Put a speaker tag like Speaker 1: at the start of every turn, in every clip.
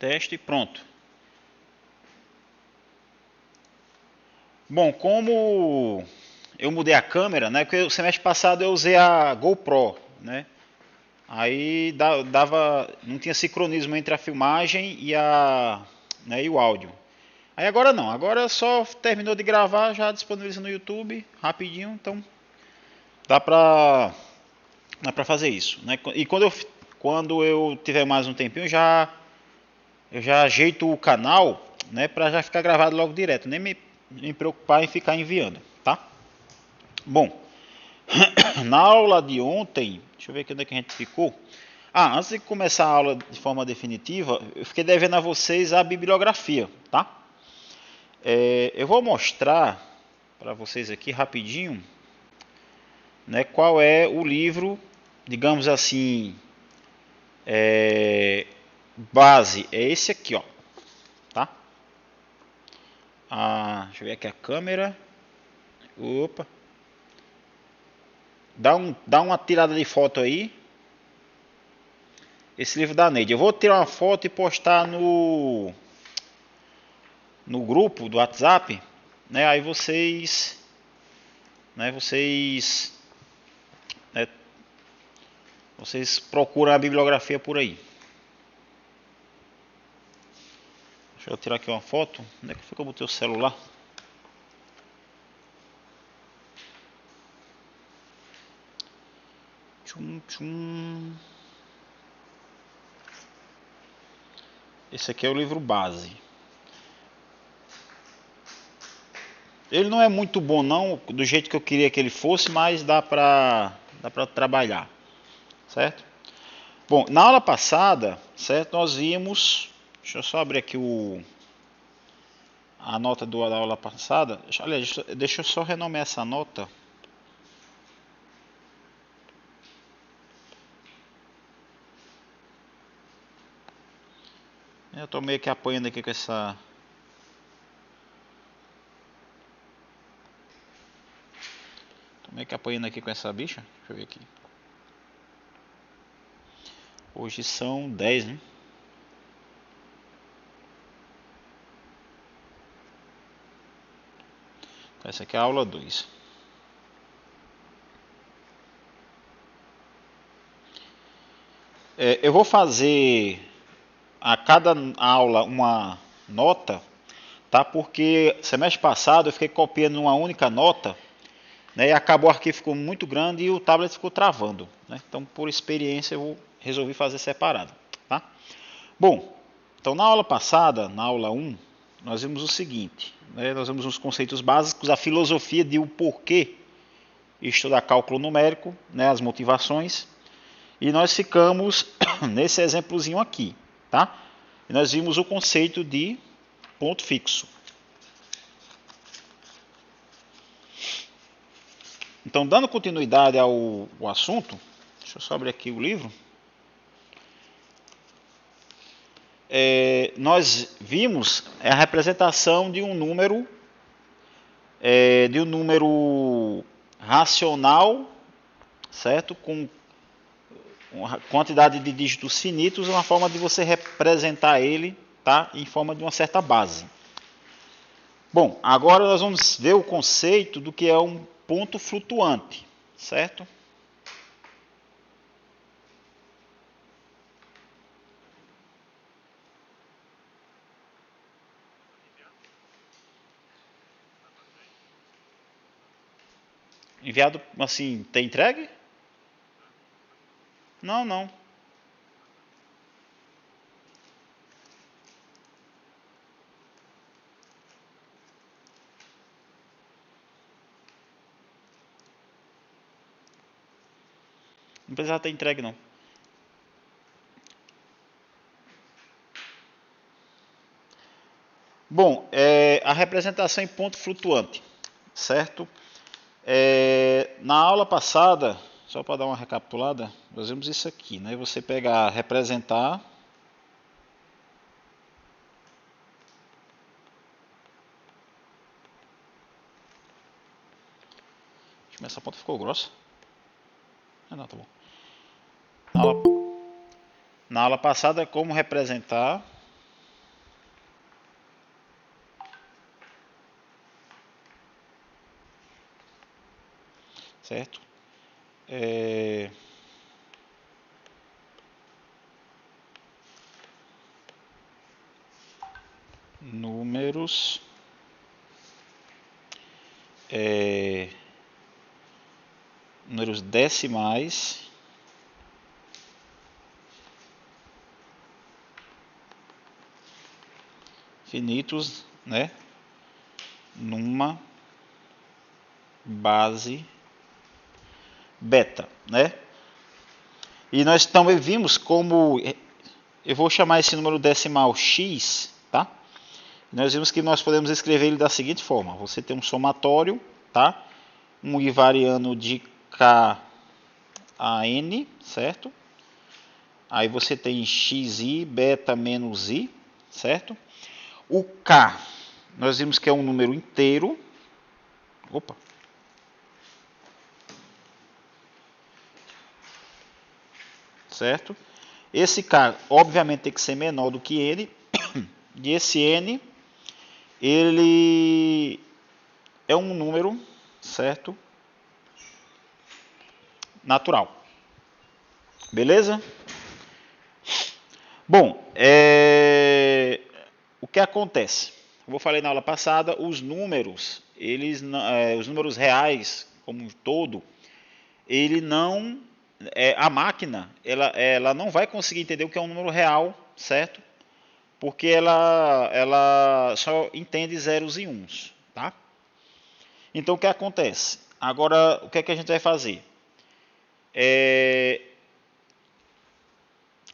Speaker 1: Teste e pronto. Bom, como eu mudei a câmera, né? Porque o semestre passado eu usei a GoPro, né? Aí não tinha sincronismo entre a filmagem e o áudio. Aí agora não, agora só terminou de gravar, já disponibiliza no YouTube, rapidinho, então dá pra fazer isso, né? E quando eu tiver mais um tempinho, eu já ajeito o canal, né, para já ficar gravado logo direto, nem me preocupar em ficar enviando, tá? Bom, na aula de ontem, deixa eu ver aqui onde é que a gente ficou. Antes de começar a aula de forma definitiva, eu fiquei devendo a vocês a bibliografia, tá? Eu vou mostrar para vocês aqui rapidinho, né, qual é o livro, digamos assim, base. É esse aqui, ó, tá? Deixa eu ver aqui a câmera. Opa. Dá uma tirada de foto aí. Esse livro da Neide. Eu vou tirar uma foto e postar no grupo do WhatsApp, né? Aí né, vocês procuram a bibliografia por aí. Deixa eu tirar aqui uma foto. Onde é que ficou o teu celular? Tchum, tchum. Esse aqui é o livro base. Ele não é muito bom não, do jeito que eu queria que ele fosse, mas dá pra trabalhar, certo? Bom, na aula passada, certo, nós vimos, deixa eu só abrir aqui a nota da aula passada. Aliás, deixa eu só renomear essa nota. Eu estou meio que apanhando aqui com essa... Tô meio que apanhando aqui com essa bicha. Deixa eu ver aqui. Hoje são 10, né? Essa aqui é a aula 2. Eu vou fazer a cada aula uma nota, tá? Porque semestre passado eu fiquei copiando uma única nota, né? E acabou o arquivo ficou muito grande e o tablet ficou travando, né? Então, por experiência, eu resolvi fazer separado, tá? Bom, então na aula passada, na aula 1, nós vimos o seguinte, né? Nós vimos os conceitos básicos, a filosofia de o porquê estudar cálculo numérico, né? As motivações, e nós ficamos nesse exemplozinho aqui, tá? E nós vimos o conceito de ponto fixo. Então, dando continuidade ao assunto, deixa eu só abrir aqui o livro. Nós vimos a representação de um número racional, certo? Com uma quantidade de dígitos finitos, uma forma de você representar ele, tá? Em forma de uma certa base. Bom, agora nós vamos ver o conceito do que é um ponto flutuante, certo? Enviado assim, tem entregue? Não, não. Não precisava ter entregue, não. Bom, a representação em ponto flutuante, certo? Na aula passada, só para dar uma recapitulada, nós vimos isso aqui, né? Você pegar, representar. Essa ponta ficou grossa. Não, tá bom. Na aula passada, como representar certo? Números números decimais finitos, né, numa base beta, né? E nós também vimos como eu vou chamar esse número decimal x, tá? Nós vimos que nós podemos escrever ele da seguinte forma: você tem um somatório, tá? Um i variando de k a n, certo? Aí você tem xi beta menos i, certo? O k, nós vimos que é um número inteiro. Opa. Certo? Esse k, obviamente, tem que ser menor do que n. E esse n, ele é um número, certo? Natural. Beleza? Bom, o que acontece? Como eu falei na aula passada, os números, os números reais como um todo, ele não, a máquina, ela não vai conseguir entender o que é um número real, certo? Porque ela só entende zeros e uns, tá? Então o que acontece? Agora, o que é que a gente vai fazer?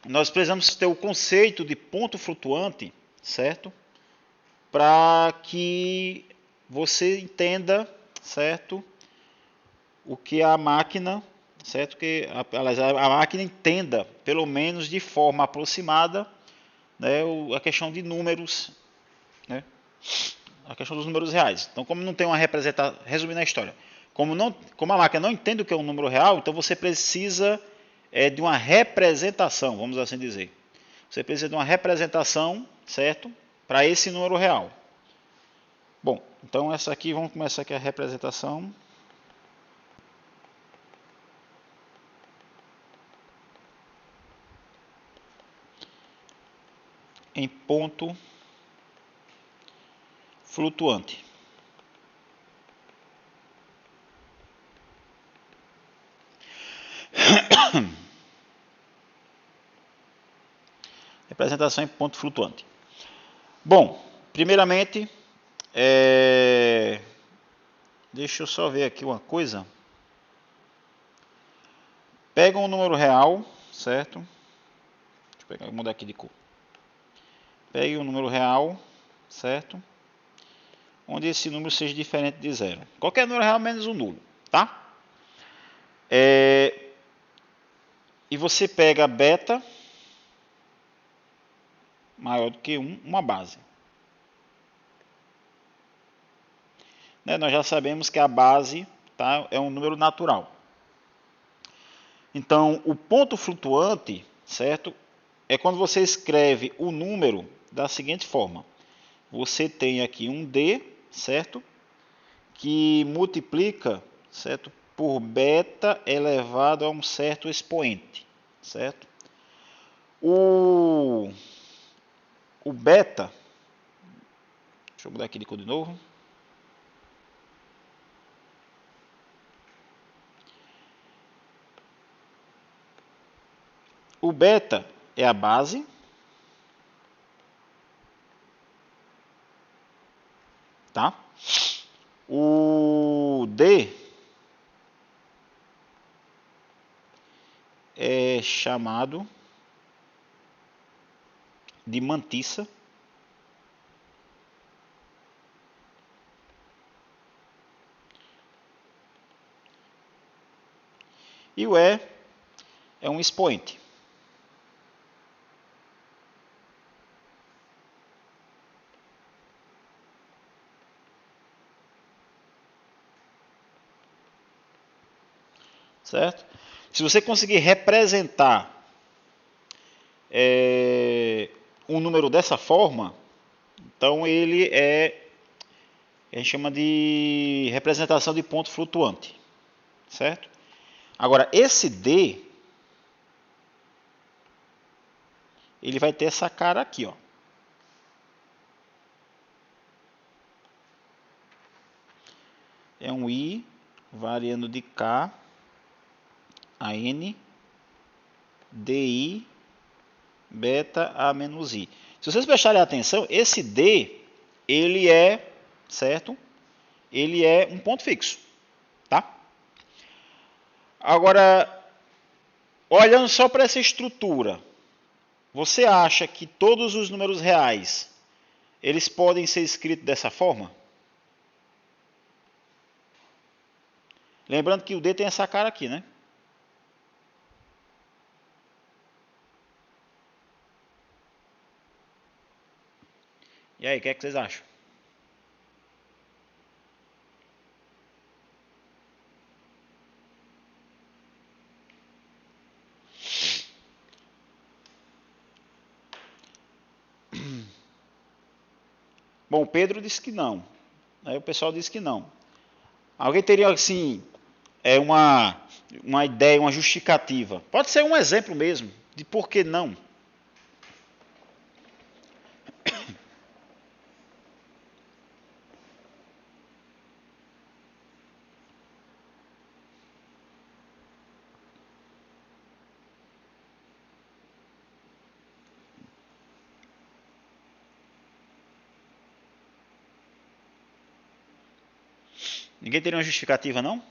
Speaker 1: Nós precisamos ter o conceito de ponto flutuante, certo? Para que você entenda, certo? O que a máquina, certo? Que a máquina entenda, pelo menos de forma aproximada, né, a questão de números, né? A questão dos números reais. Então, como não tem uma representação, resumindo a história, como a máquina não entende o que é um número real, então você precisa de uma representação, vamos assim dizer. Você precisa de uma representação, certo? Para esse número real. Bom, então essa aqui, vamos começar aqui a representação. Em ponto flutuante. Representação em ponto flutuante. Bom, primeiramente, deixa eu só ver aqui uma coisa. Pega um número real, certo? Deixa eu mudar aqui de cor. Pegue um número real, certo? Onde esse número seja diferente de zero. Qualquer número real menos um nulo, tá? E você pega beta maior do que 1, uma base. Né? Nós já sabemos que a base, tá, é um número natural. Então, o ponto flutuante, certo, é quando você escreve o número da seguinte forma. Você tem aqui um D, certo, que multiplica, certo, por beta elevado a um certo expoente, certo? O beta, deixa eu mudar aqui de cor de novo. O beta é a base, tá? O D é chamado de mantissa. E o E é um expoente. Certo? Se você conseguir representar um número dessa forma, então ele a gente chama de representação de ponto flutuante. certo? Agora, esse D, ele vai ter essa cara aqui, ó. É um I variando de K a N, DI, beta A menos I. Se vocês prestarem atenção, esse D, ele é, certo? Ele é um ponto fixo, tá? Agora, olhando só para essa estrutura, você acha que todos os números reais, eles podem ser escritos dessa forma? Lembrando que o D tem essa cara aqui, né? E aí, o que é que vocês acham? Bom, o Pedro disse que não. Aí o pessoal disse que não. Alguém teria, assim, uma ideia, uma justificativa? Pode ser um exemplo mesmo de por que não. Ninguém teria uma justificativa, não?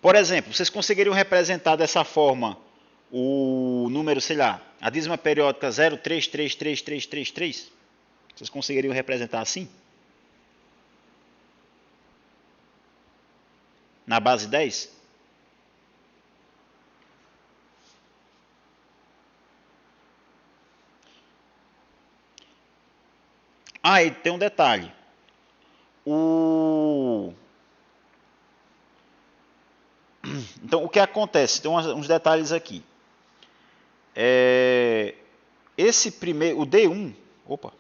Speaker 1: Por exemplo, vocês conseguiriam representar dessa forma o número, sei lá, a dízima periódica 0333333? Vocês conseguiriam representar assim? Na base 10? Ah, e tem um detalhe. Então, o que acontece? Tem uns detalhes aqui. Esse primeiro, o D1, opa.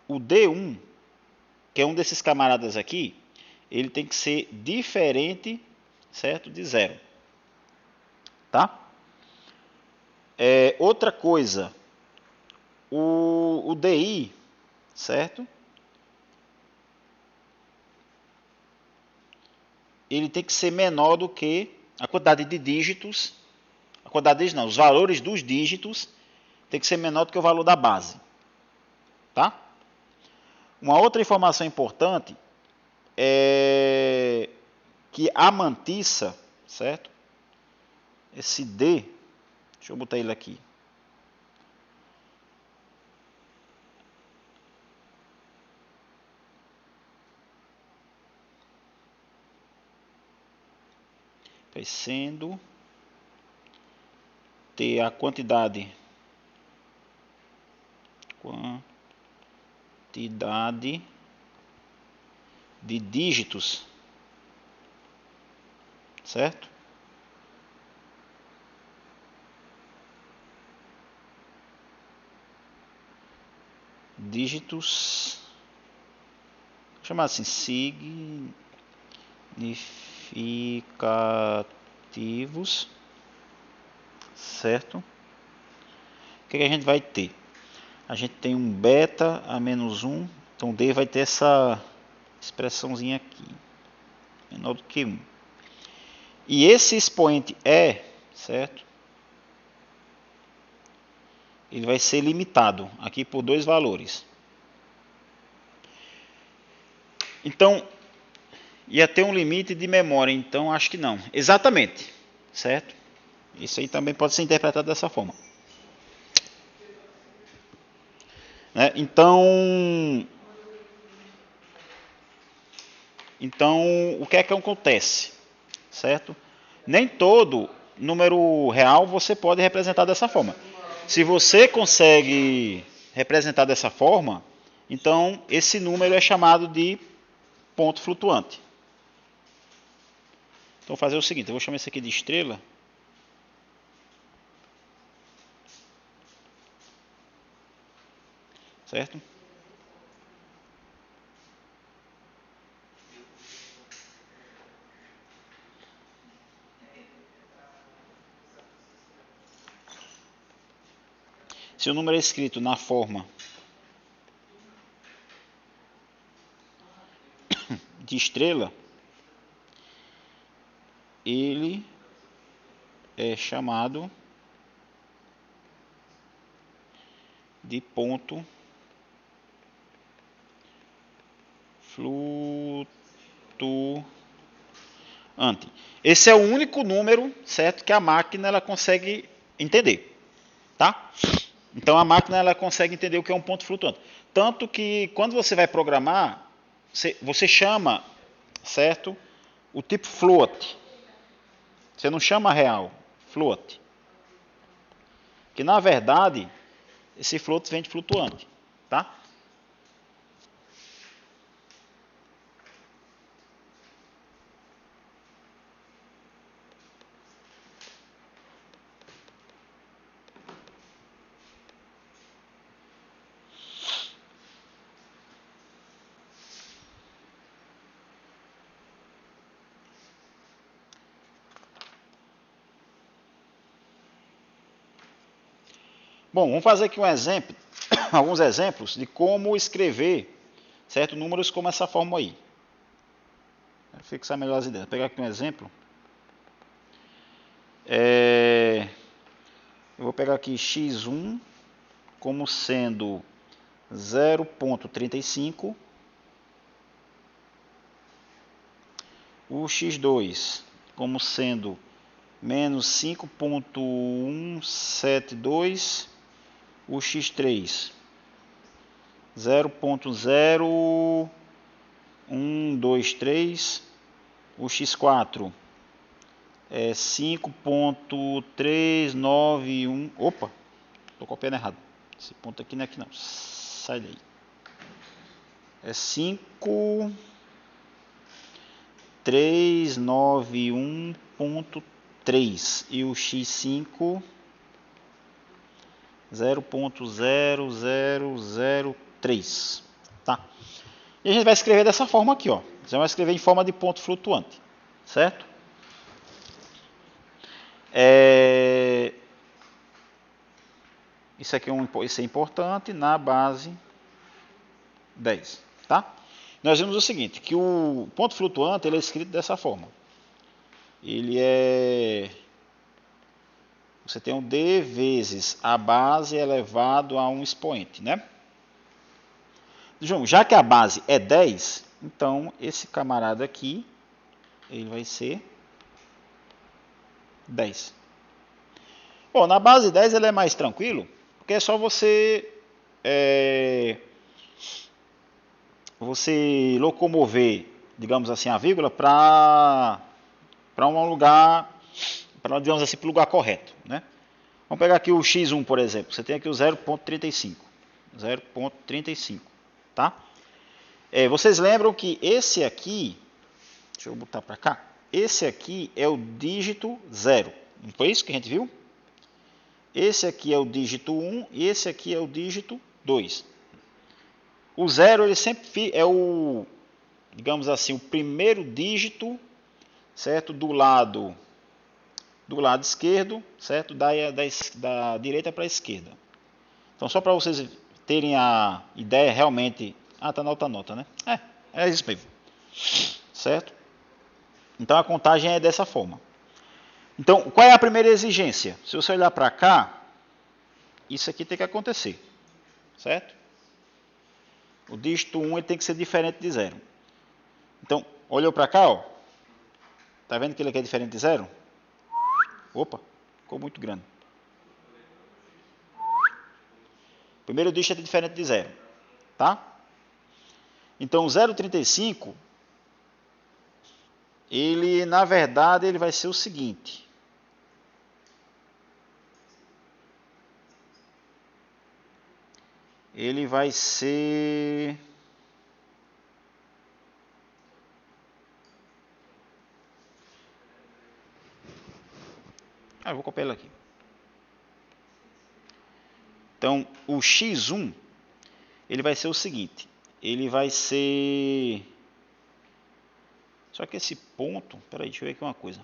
Speaker 1: O D1, que é um desses camaradas aqui, ele tem que ser diferente, certo, de 0. Tá? Outra coisa, o DI, certo? Ele tem que ser menor do que a quantidade de dígitos, a quantidade de, não, os valores dos dígitos tem que ser menor do que o valor da base. Tá? Uma outra informação importante é que a mantissa, certo? Esse D, deixa eu botar ele aqui. Vai sendo ter a quantidade de dígitos, certo? Dígitos, vou chamar assim, significativos, certo? O que a gente vai ter? A gente tem um beta a menos 1, então D vai ter essa expressãozinha aqui, menor do que 1. E esse expoente E, certo? Ele vai ser limitado aqui por 2 valores. Então, ia ter um limite de memória, então acho que não. Exatamente, certo? Isso aí também pode ser interpretado dessa forma. Né? Então, o que é que acontece? Certo? Nem todo número real você pode representar dessa forma. Se você consegue representar dessa forma, então esse número é chamado de ponto flutuante. Então vou fazer o seguinte, eu vou chamar isso aqui de estrela. certo? Se o número é escrito na forma de estrela, ele é chamado de ponto flutuante. Esse é o único número, certo, que a máquina ela consegue entender, tá? Então a máquina ela consegue entender o que é um ponto flutuante. Tanto que quando você vai programar, você chama, certo, o tipo float. Você não chama real, float. Que na verdade, esse float vem de flutuante, tá? Bom, vamos fazer aqui um exemplo, alguns exemplos de como escrever, certo, números como essa forma aí. Para fixar melhor as ideias. Vou pegar aqui um exemplo. Eu vou pegar aqui x1 como sendo 0,35, o x2 como sendo menos 5,172, o x3 0,0123, o x4 é 5,391. Opa, estou copiando errado. Esse ponto aqui não é aqui não. Sai daí. É 5,391,3 e o x5 0,0003, tá? E a gente vai escrever dessa forma aqui, ó. Você vai escrever em forma de ponto flutuante, certo? Isso aqui isso é importante na base 10, tá? Nós vimos o seguinte, que o ponto flutuante ele é escrito dessa forma. Ele é... Você tem um d vezes a base elevado a um expoente, né? João, já que a base é 10, então esse camarada aqui, ele vai ser 10. Bom, na base 10 ele é mais tranquilo, porque é só você locomover, digamos assim, a vírgula para um lugar, digamos assim, para o lugar correto, né? Vamos pegar aqui o x1, por exemplo. Você tem aqui o 0,35. 0,35, tá? Vocês lembram que esse aqui, deixa eu botar para cá, esse aqui é o dígito 0. Não foi isso que a gente viu? Esse aqui é o dígito 1 e esse aqui é o dígito 2. O 0 ele sempre é o, digamos assim, o primeiro dígito, certo? Do lado esquerdo, certo? Da direita para a esquerda. Então, só para vocês terem a ideia realmente... Ah, tá na outra nota, né? É isso mesmo. Certo? Então, a contagem é dessa forma. Então, qual é a primeira exigência? Se você olhar para cá, isso aqui tem que acontecer. Certo? O dígito 1 ele tem que ser diferente de 0. Então, olhou para cá, ó. Tá vendo que ele aqui é diferente de 0? Opa, ficou muito grande. Primeiro dígito é diferente de 0. Tá? Então, 0,35, ele, na verdade, ele vai ser o seguinte. Ele vai ser... eu vou copiar ele aqui. Então, o x1, ele vai ser o seguinte. Ele vai ser... Só que esse ponto... Peraí, deixa eu ver aqui uma coisa.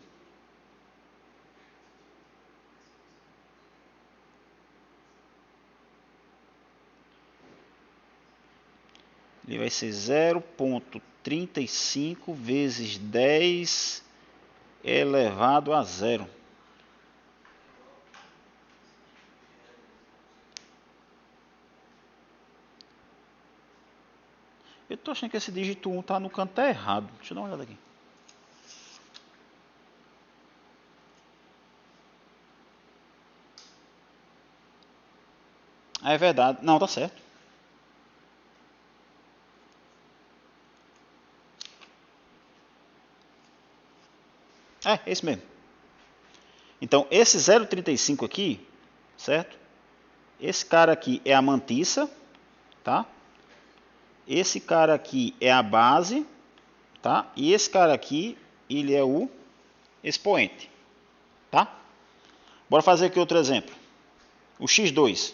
Speaker 1: Ele vai ser 0,35 vezes 10 elevado a zero. Eu estou achando que esse dígito 1 está no canto errado. Deixa eu dar uma olhada aqui. Ah, é verdade. Não, tá certo. É esse mesmo. Então, esse 0,35 aqui, certo? Esse cara aqui é a mantissa, tá? Esse cara aqui é a base, tá? E esse cara aqui, ele é o expoente, tá? Bora fazer aqui outro exemplo. O x2.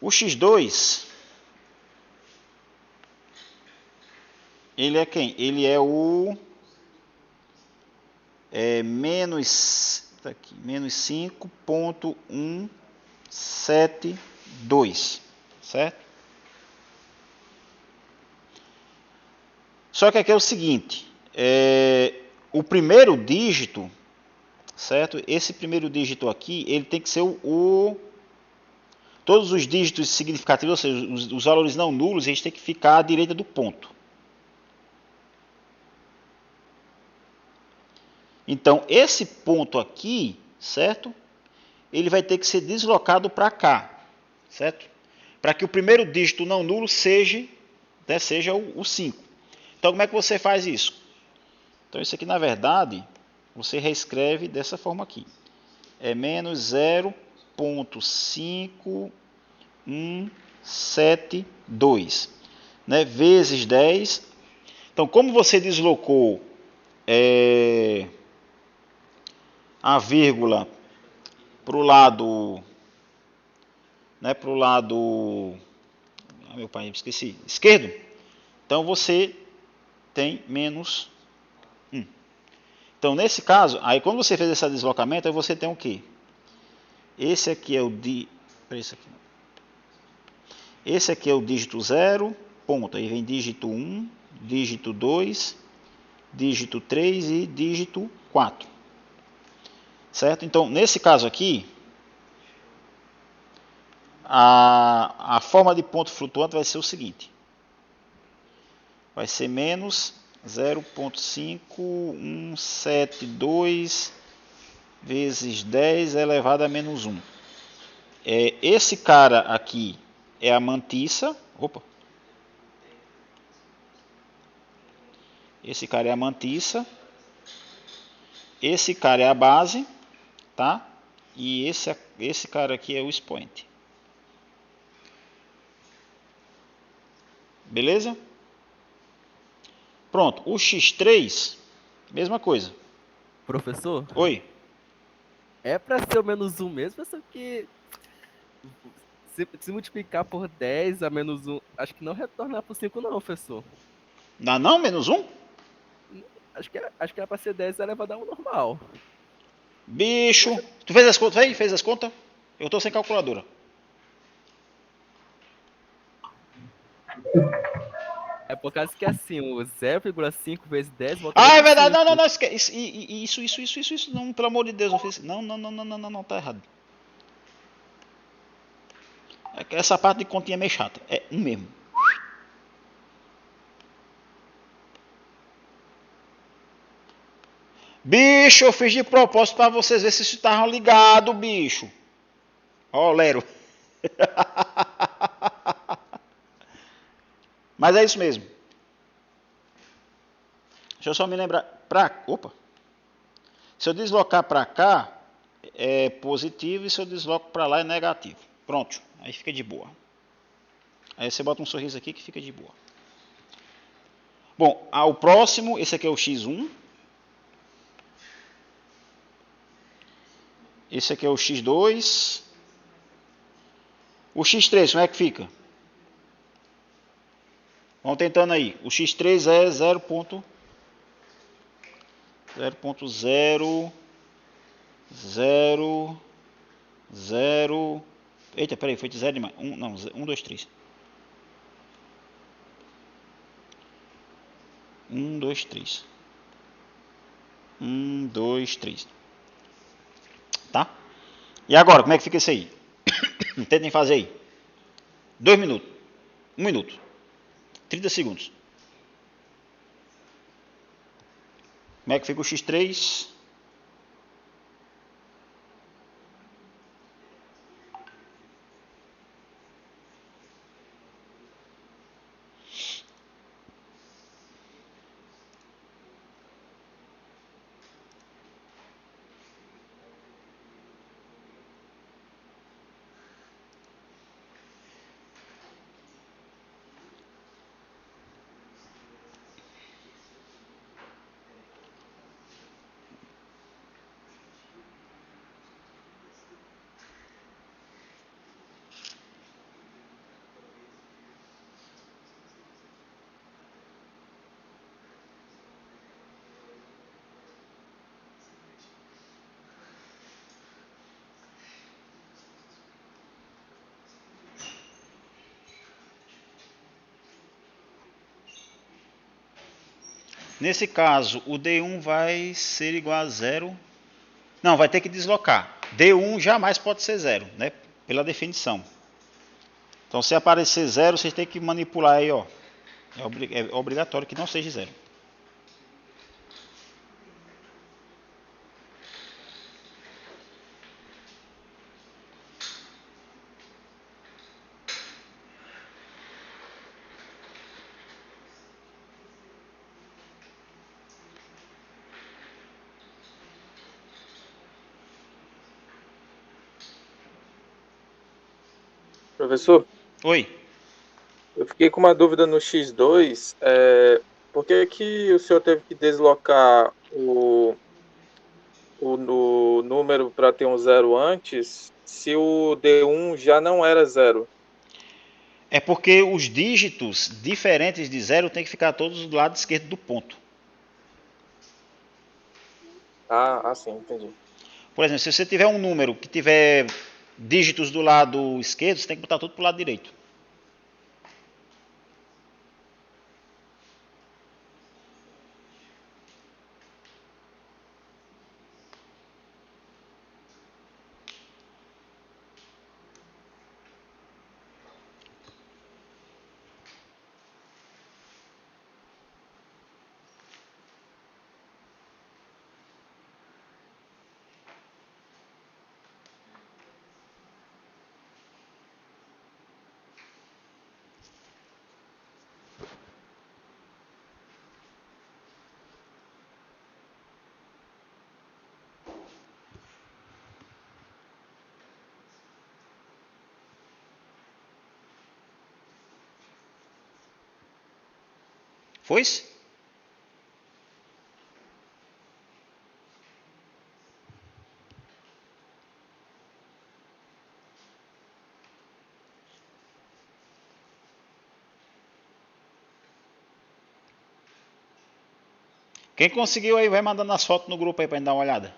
Speaker 1: O x2, ele é quem? Ele é o menos 5,172, certo? Só que aqui é o seguinte, o primeiro dígito, certo? Esse primeiro dígito aqui, ele tem que ser todos os dígitos significativos, ou seja, os valores não nulos, eles têm que ficar à direita do ponto. Então, esse ponto aqui, certo? Ele vai ter que ser deslocado para cá, certo? Para que o primeiro dígito não nulo seja o 5. Então, como é que você faz isso? Então, isso aqui, na verdade, você reescreve dessa forma aqui. É menos 0,5172, né? Vezes 10. Então, como você deslocou a vírgula para o lado, né, para o lado, meu pai, esqueci, esquerdo, então você tem menos 1. Então, nesse caso, aí quando você fez esse deslocamento, aí você tem o quê? Esse aqui é o esse aqui é o dígito 0, ponto. Aí vem dígito 1, dígito 2, dígito 3 e dígito 4. Certo? Então, nesse caso aqui, a forma de ponto flutuante vai ser o seguinte. Vai ser menos 0,5172 vezes 10 elevado a menos 1. Esse cara aqui é a mantissa. Opa. Esse cara é a mantissa. Esse cara é a base, tá? E esse cara aqui é o expoente. Beleza? Pronto. O x3, mesma coisa.
Speaker 2: Professor,
Speaker 1: Oi.
Speaker 2: é para ser o menos 1 mesmo, só que se multiplicar por 10 a menos 1, acho que não retornar por 5 não, professor.
Speaker 1: Dá não? Menos 1?
Speaker 2: Acho que era para ser 10 elevado a 1 normal.
Speaker 1: Bicho.
Speaker 2: Poxa,
Speaker 1: Tu fez as contas aí? Fez as contas? Eu tô sem calculadora.
Speaker 2: é por causa que assim, o 0,5 vezes 10 voltaria
Speaker 1: Ah, é
Speaker 2: por
Speaker 1: verdade. Não, não,
Speaker 2: 5.
Speaker 1: não. Isso. Não, pelo amor de Deus, eu fiz. Não, não, não, não, não, não, não, tá errado. Essa parte de continha é meio chata. É um mesmo. Bicho, eu fiz de propósito pra vocês verem se vocês estavam ligados, bicho. Ó, Lero. Mas é isso mesmo. Deixa eu só me lembrar. Opa. Se eu deslocar para cá, é positivo. E se eu desloco para lá, é negativo. Pronto. Aí fica de boa. Aí você bota um sorriso aqui que fica de boa. Bom, o próximo, esse aqui é o x1. Esse aqui é o x2. O x3, como é que fica? Vamos tentando aí. O x3 é 0.000. Eita, peraí, foi de 0 demais. 1, não, 1, 2, 3. 1, 2, 3. 1, 2, 3. Tá? E agora, como é que fica isso aí? Tentem fazer aí. 2 minutos. 1 minuto. 30 segundos. Como é que fica o x3? Nesse caso, o D1 vai ser igual a 0. Não, vai ter que deslocar. D1 jamais pode ser 0, né? Pela definição. Então, se aparecer 0, vocês têm que manipular aí, ó. É obrigatório que não seja 0.
Speaker 3: Professor,
Speaker 1: Oi.
Speaker 3: eu fiquei com uma dúvida no X2. Por que que o senhor teve que deslocar o número para ter um zero antes, se o D1 já não era zero?
Speaker 1: É porque os dígitos diferentes de 0 tem que ficar todos do lado esquerdo do ponto.
Speaker 3: Sim, entendi.
Speaker 1: Por exemplo, se você tiver um número que tiver dígitos do lado esquerdo, você tem que botar tudo para o lado direito. Foi-se? Quem conseguiu aí, vai mandando as fotos no grupo aí pra gente dar uma olhada.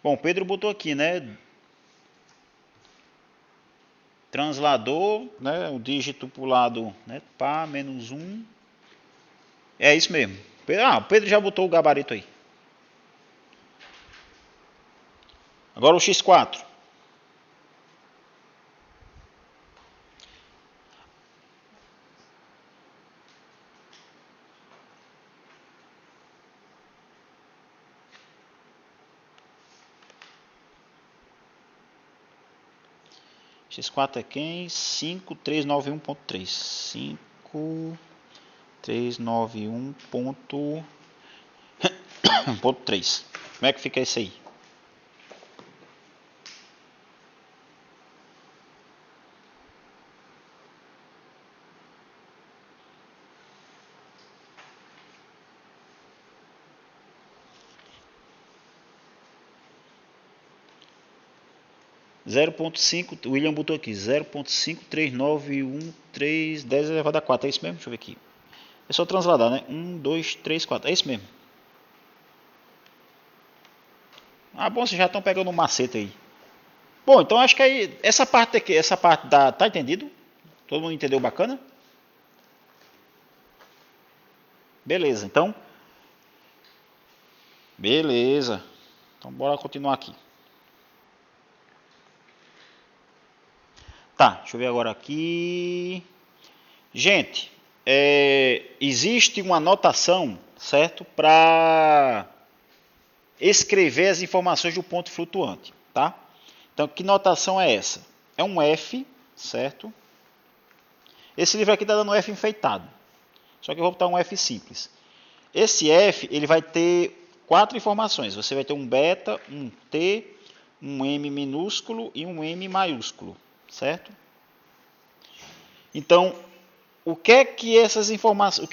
Speaker 1: Bom, Pedro botou aqui, né? Translador, né? O dígito pro lado, né? Pá, menos 1. É isso mesmo. O Pedro já botou o gabarito aí. Agora o x4. X4 é quem? 5391.3. 5391.3. Como é que fica isso aí? 0.5, o William botou aqui, 0.5391310 elevado a 4, é isso mesmo? Deixa eu ver aqui. É só transladar, né? 1, 2, 3, 4, é isso mesmo. Ah, bom, vocês já estão pegando um macete aí. Bom, então acho que aí, essa parte aqui, tá entendido? Todo mundo entendeu bacana? Beleza, então. Beleza. Então bora continuar aqui. Tá, deixa eu ver agora aqui. Gente, existe uma anotação, certo? Para escrever as informações do ponto flutuante, tá? Então, que notação é essa? É um F, certo? Esse livro aqui está dando um F enfeitado. Só que eu vou botar um F simples. Esse F, ele vai ter 4 informações. Você vai ter um beta, um T, um M minúsculo e um M maiúsculo, certo? Então, o que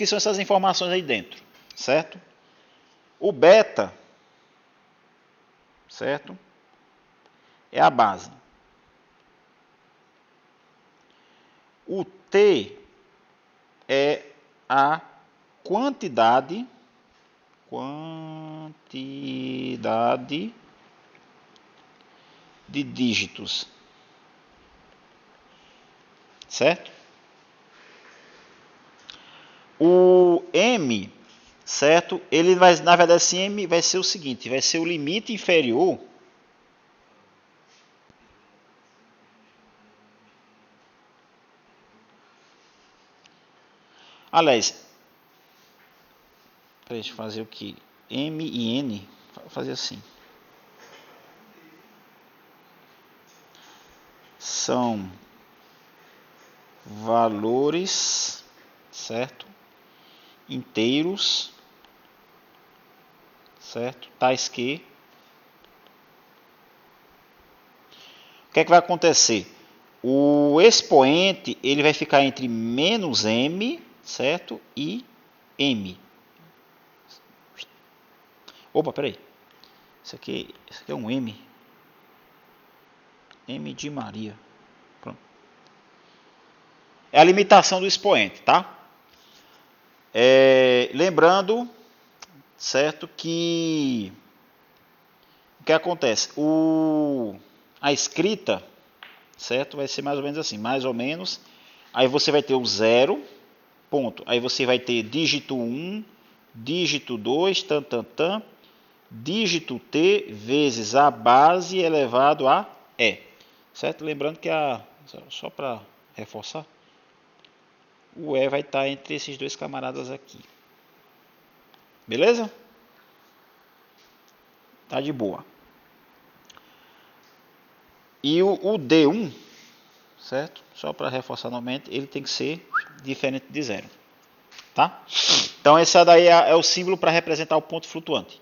Speaker 1: são essas informações aí dentro, certo? O beta, certo? É a base. O T é a quantidade de dígitos, certo? O M, certo? Ele vai, na verdade, esse M vai ser o seguinte, vai ser o limite inferior aliás, deixa eu fazer o que? M e N, vou fazer assim. São valores, certo? Inteiros, certo? Tais que o que é que vai acontecer? O expoente ele vai ficar entre menos m, certo? E m. Opa, peraí. Isso aqui é um m. M de Maria. Pronto. É a limitação do expoente, tá? Lembrando, certo, que o que acontece? A escrita, certo, vai ser mais ou menos assim, mais ou menos. Aí você vai ter o 0, ponto. Aí você vai ter dígito 1, dígito 2, dígito t vezes a base elevado a e. Certo? Lembrando que só para reforçar, o e vai estar entre esses dois camaradas aqui. Beleza? Tá de boa. E o D1, certo? Só para reforçar novamente, ele tem que ser diferente de 0. Tá? Então, esse daí é o símbolo para representar o ponto flutuante.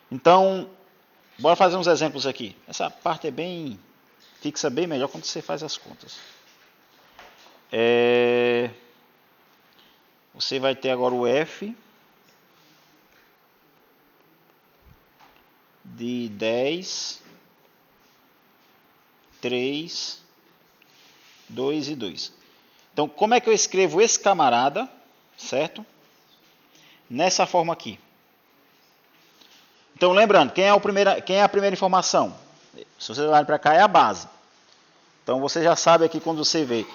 Speaker 1: Então, bora fazer uns exemplos aqui. Essa parte é bem fixa, bem melhor quando você faz as contas. Você vai ter agora o F de 10, 3, 2 e 2. Então, como é que eu escrevo esse camarada, certo? Nessa forma aqui. Então, lembrando, quem é a primeira informação? Se você olhar para cá, é a base. Então, você já sabe aqui quando você vê.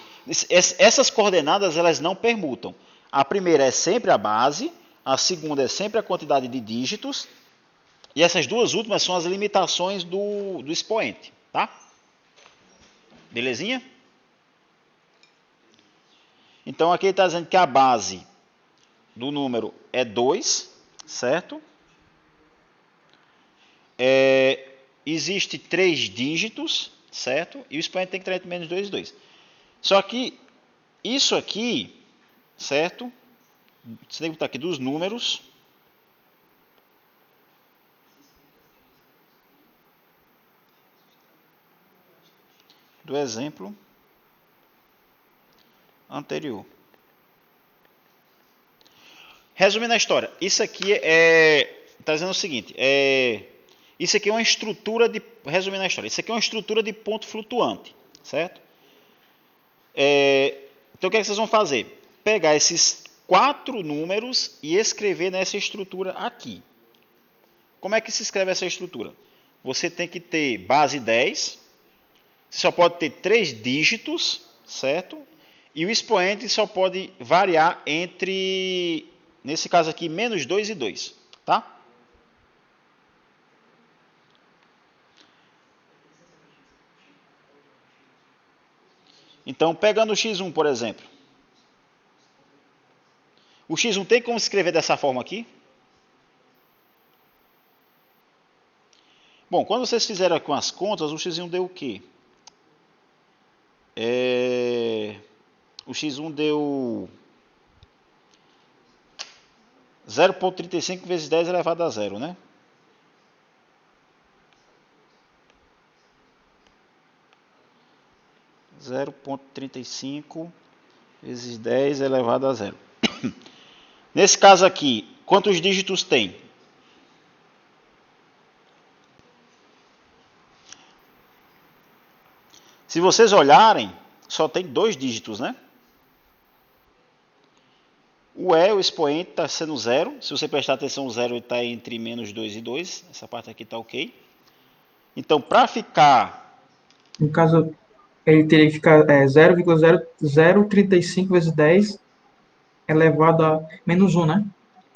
Speaker 1: Essas coordenadas, elas não permutam. A primeira é sempre a base, a segunda é sempre a quantidade de dígitos, e essas duas últimas são as limitações do expoente, tá? Belezinha? Então, aqui ele está dizendo que a base do número é 2, certo? Existe 3 dígitos, certo? E o expoente tem que estar entre menos 2 e 2. Só que isso aqui, certo? Você tem que botar aqui dos números. Do exemplo anterior. Resumindo a história, isso aqui está dizendo o seguinte, Isso aqui é uma estrutura de, resumindo a história, isso aqui é uma estrutura de ponto flutuante, certo? Então o que é que vocês vão fazer? Pegar esses 4 números e escrever nessa estrutura aqui. Como é que se escreve essa estrutura? Você tem que ter base 10, você só pode ter 3 dígitos, certo? E o expoente só pode variar entre, nesse caso aqui, menos 2 e 2, tá? Então, pegando o x1, por exemplo. O x1 tem como escrever dessa forma aqui? Bom, quando vocês fizeram com as contas, o x1 deu o quê? O x1 deu 0,35 vezes 10 elevado a 0, né? Zero ponto 35 vezes 10 elevado a 0. Nesse caso aqui, quantos dígitos tem? Se vocês olharem, só tem 2 dígitos, né? O expoente está sendo 0. Se você prestar atenção, o 0 está entre menos 2 e 2. Essa parte aqui está ok. Então, para ficar...
Speaker 4: No caso, ele teria que ficar 0,0035 vezes 10 elevado a menos 1, né?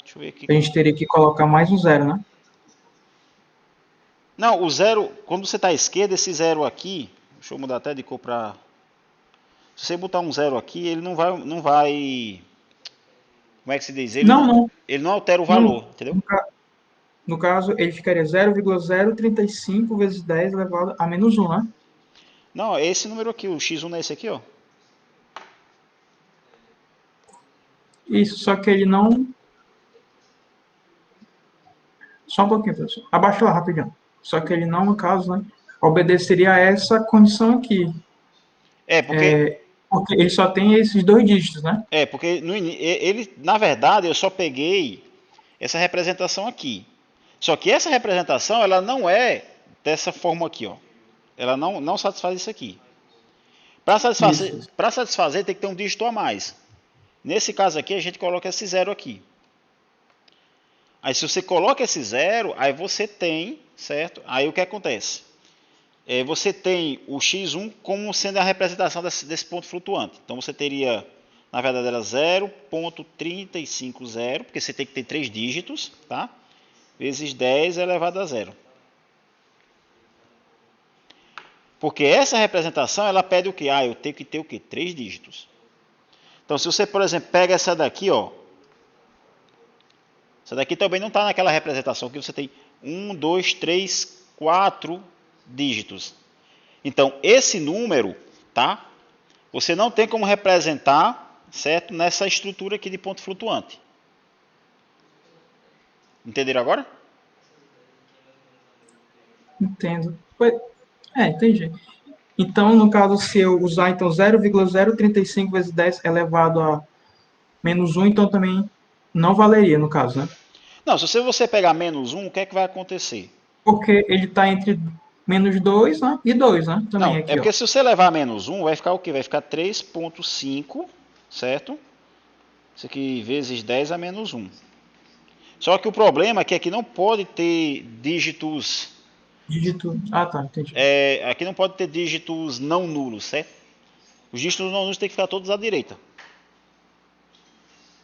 Speaker 1: Deixa eu ver aqui.
Speaker 4: A gente teria que colocar mais um 0, né?
Speaker 1: Não, o 0, quando você está à esquerda, esse 0 aqui... Deixa eu mudar até de cor para... Se você botar um 0 aqui, ele não vai... Como é que se diz? Ele não altera o valor, entendeu?
Speaker 4: No caso, ele ficaria 0,035 vezes 10 elevado a menos 1, né?
Speaker 1: Não, é esse número aqui, o x1 é esse aqui, ó.
Speaker 4: Isso, só que ele não... Só um pouquinho, professor. Abaixa lá, rapidinho. Só que ele não, no caso, né, obedeceria a essa condição aqui.
Speaker 1: Porque
Speaker 4: ele só tem esses 2 dígitos, né?
Speaker 1: Porque ele, na verdade, eu só peguei essa representação aqui. Só que essa representação, ela não é dessa forma aqui, ó. Ela não satisfaz isso aqui. Para satisfazer, tem que ter um dígito a mais. Nesse caso aqui, a gente coloca esse 0 aqui. Aí, se você coloca esse 0, aí você tem, certo? Aí, o que acontece? Você tem o x1 como sendo a representação desse ponto flutuante. Então, você teria, na verdade, era 0,350, porque você tem que ter 3 dígitos, tá? Vezes 10 elevado a 0. Porque essa representação, ela pede o quê? Eu tenho que ter o quê? 3 dígitos. Então, se você, por exemplo, pega essa daqui, ó. Essa daqui também não está naquela representação que você tem 1, 2, 3, 4 dígitos. Então, esse número, tá? Você não tem como representar, certo? Nessa estrutura aqui de ponto flutuante. Entenderam agora?
Speaker 4: Entendo. Entendi. Então, no caso, se eu usar então 0,035 vezes 10 elevado a menos 1, então também não valeria, no caso, né?
Speaker 1: Não, se você pegar menos 1, o que é que vai acontecer?
Speaker 4: Porque ele está entre menos 2, né? E 2, né? Também
Speaker 1: não,
Speaker 4: aqui,
Speaker 1: porque
Speaker 4: ó.
Speaker 1: se você levar menos 1, vai ficar o quê? Vai ficar 3,5, certo? Isso aqui vezes 10 a menos 1. Só que o problema é que aqui não pode ter dígitos...
Speaker 4: Tá, entendi.
Speaker 1: Aqui não pode ter dígitos não nulos, certo? Os dígitos não nulos tem que ficar todos à direita.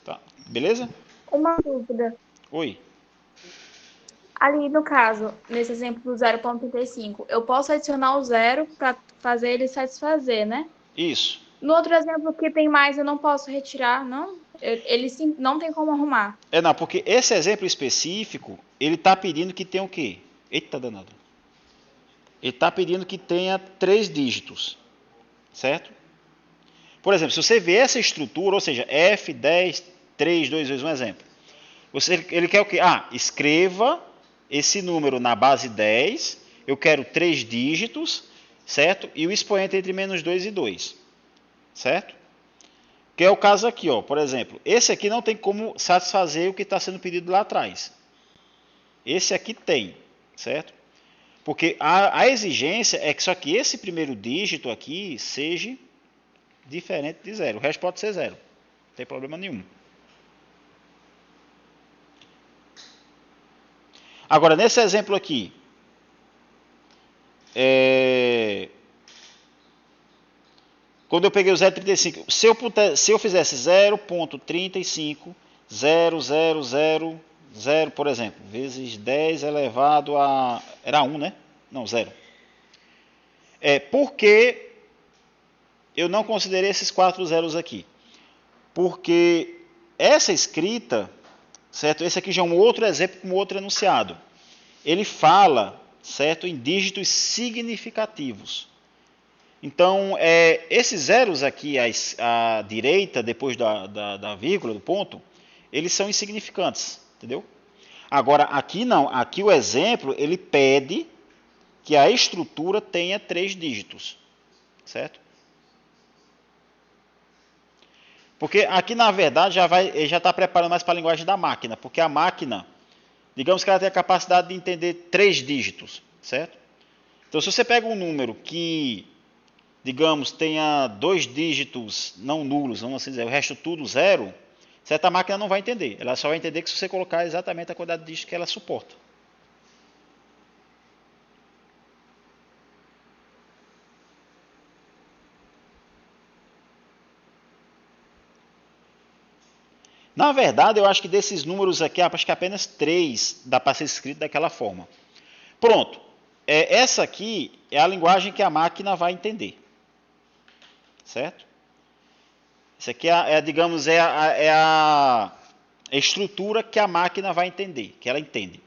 Speaker 1: Tá, beleza?
Speaker 5: Uma dúvida.
Speaker 1: Oi.
Speaker 5: Ali, no caso, nesse exemplo do 0,35, eu posso adicionar o 0 para fazer ele satisfazer, né?
Speaker 1: Isso.
Speaker 5: No outro exemplo que tem mais, eu não posso retirar, não? Ele sim, não tem como arrumar.
Speaker 1: Não, porque esse exemplo específico, ele está pedindo que tenha o quê? Eita danado. Ele está pedindo que tenha 3 dígitos, certo? Por exemplo, se você vê essa estrutura, ou seja, F, 10, 3, 2, 2, um exemplo. Ele quer o quê? Escreva esse número na base 10, eu quero 3 dígitos, certo? E o expoente entre menos 2 e 2, certo? Que é o caso aqui, ó. Por exemplo, esse aqui não tem como satisfazer o que está sendo pedido lá atrás. Esse aqui tem, certo? Porque a exigência é que só que esse primeiro dígito aqui seja diferente de 0. O resto pode ser 0. Não tem problema nenhum. Agora, nesse exemplo aqui, quando eu peguei o 0,35, se eu fizesse 0,35, 0,000, por exemplo, vezes 10 elevado a... Era 1, né? Não, 0. Por que eu não considerei esses 4 zeros aqui? Porque essa escrita, certo? Esse aqui já é um outro exemplo com outro enunciado. Ele fala, certo, em dígitos significativos. Então, esses zeros aqui à direita, depois da vírgula, do ponto, eles são insignificantes, entendeu? Agora, aqui não. Aqui o exemplo, ele pede que a estrutura tenha 3 dígitos, certo? Porque aqui, na verdade, ele já está preparando mais para a linguagem da máquina, porque a máquina, digamos que ela tem a capacidade de entender 3 dígitos, certo? Então, se você pega um número que, digamos, tenha 2 dígitos não nulos, vamos assim dizer, o resto tudo 0, certa máquina não vai entender. Ela só vai entender que se você colocar exatamente a quantidade de dígitos que ela suporta. Na verdade, eu acho que desses números aqui, acho que apenas 3 dá para ser escrito daquela forma. Pronto. Essa aqui é a linguagem que a máquina vai entender. Certo? Isso aqui digamos, a estrutura que a máquina vai entender, que ela entende.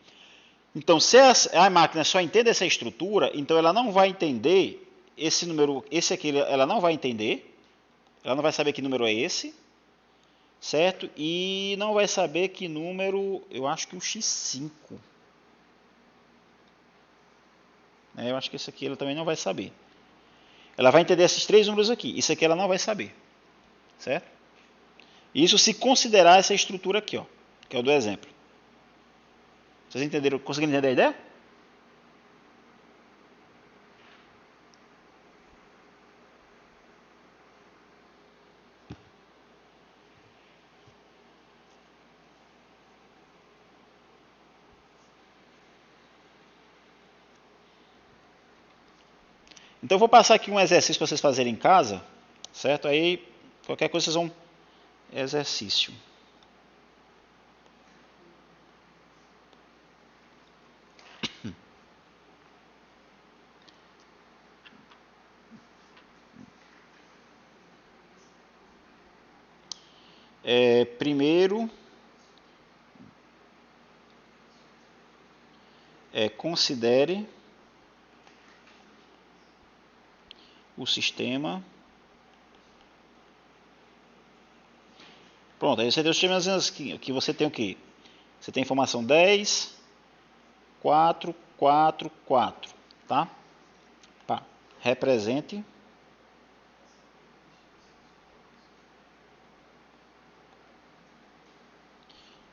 Speaker 1: Então, se a máquina só entende essa estrutura, então ela não vai entender esse número, esse aqui ela não vai entender, ela não vai saber que número é esse, certo? E não vai saber que número, eu acho que o x5. Eu acho que esse aqui ela também não vai saber. Ela vai entender esses 3 números aqui, isso aqui ela não vai saber, certo? Isso se considerar essa estrutura aqui, ó, que é o do exemplo. Vocês entenderam? Conseguiram entender a ideia? Então eu vou passar aqui um exercício para vocês fazerem em casa, certo? Aí qualquer coisa vocês vão... Exercício. Primeiro, considere o sistema. Pronto, aí você tem os sistemas que você tem o quê? Você tem informação 10, 4, 4, 4, tá? Represente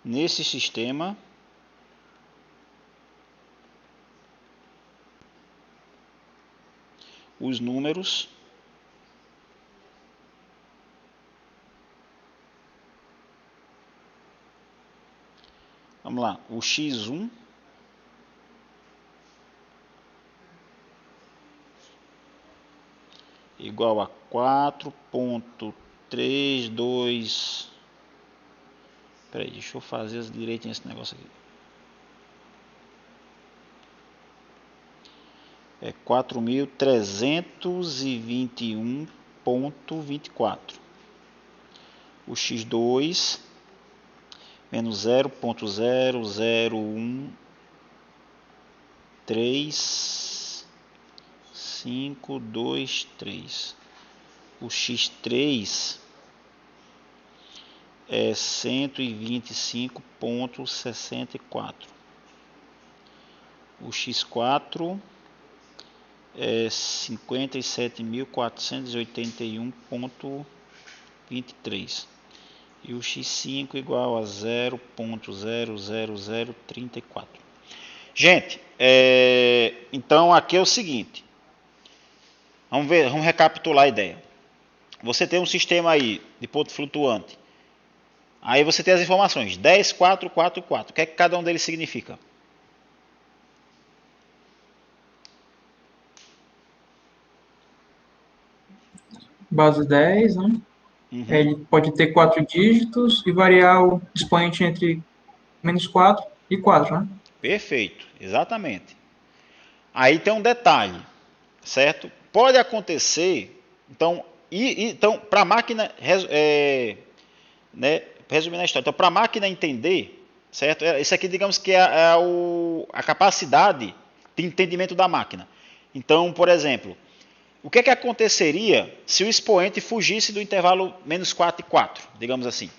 Speaker 1: nesse sistema os números vamos lá, o x1 igual a 4,32. Peraí, deixa eu fazer direitinho esse negócio aqui. 4.321,24. O x2 menos 0,0013523. O x3 é 125,64. O x4 é 57.481,23. E o x5 igual a 0,00034. Gente, então aqui é o seguinte. Vamos recapitular a ideia. Você tem um sistema aí de ponto flutuante. Aí você tem as informações 10, 4, 4, 4. O que é que cada um deles significa?
Speaker 4: Base 10, né?
Speaker 1: Uhum.
Speaker 4: Ele pode ter 4 dígitos e variar o expoente entre -4 e 4, né?
Speaker 1: Perfeito, exatamente. Aí tem um detalhe, certo? Pode acontecer, então para a máquina, né, resumindo a história, então para a máquina entender, certo? Isso aqui, digamos que é a capacidade de entendimento da máquina. Então, por exemplo, o que é que aconteceria se o expoente fugisse do intervalo -4 e 4, digamos assim?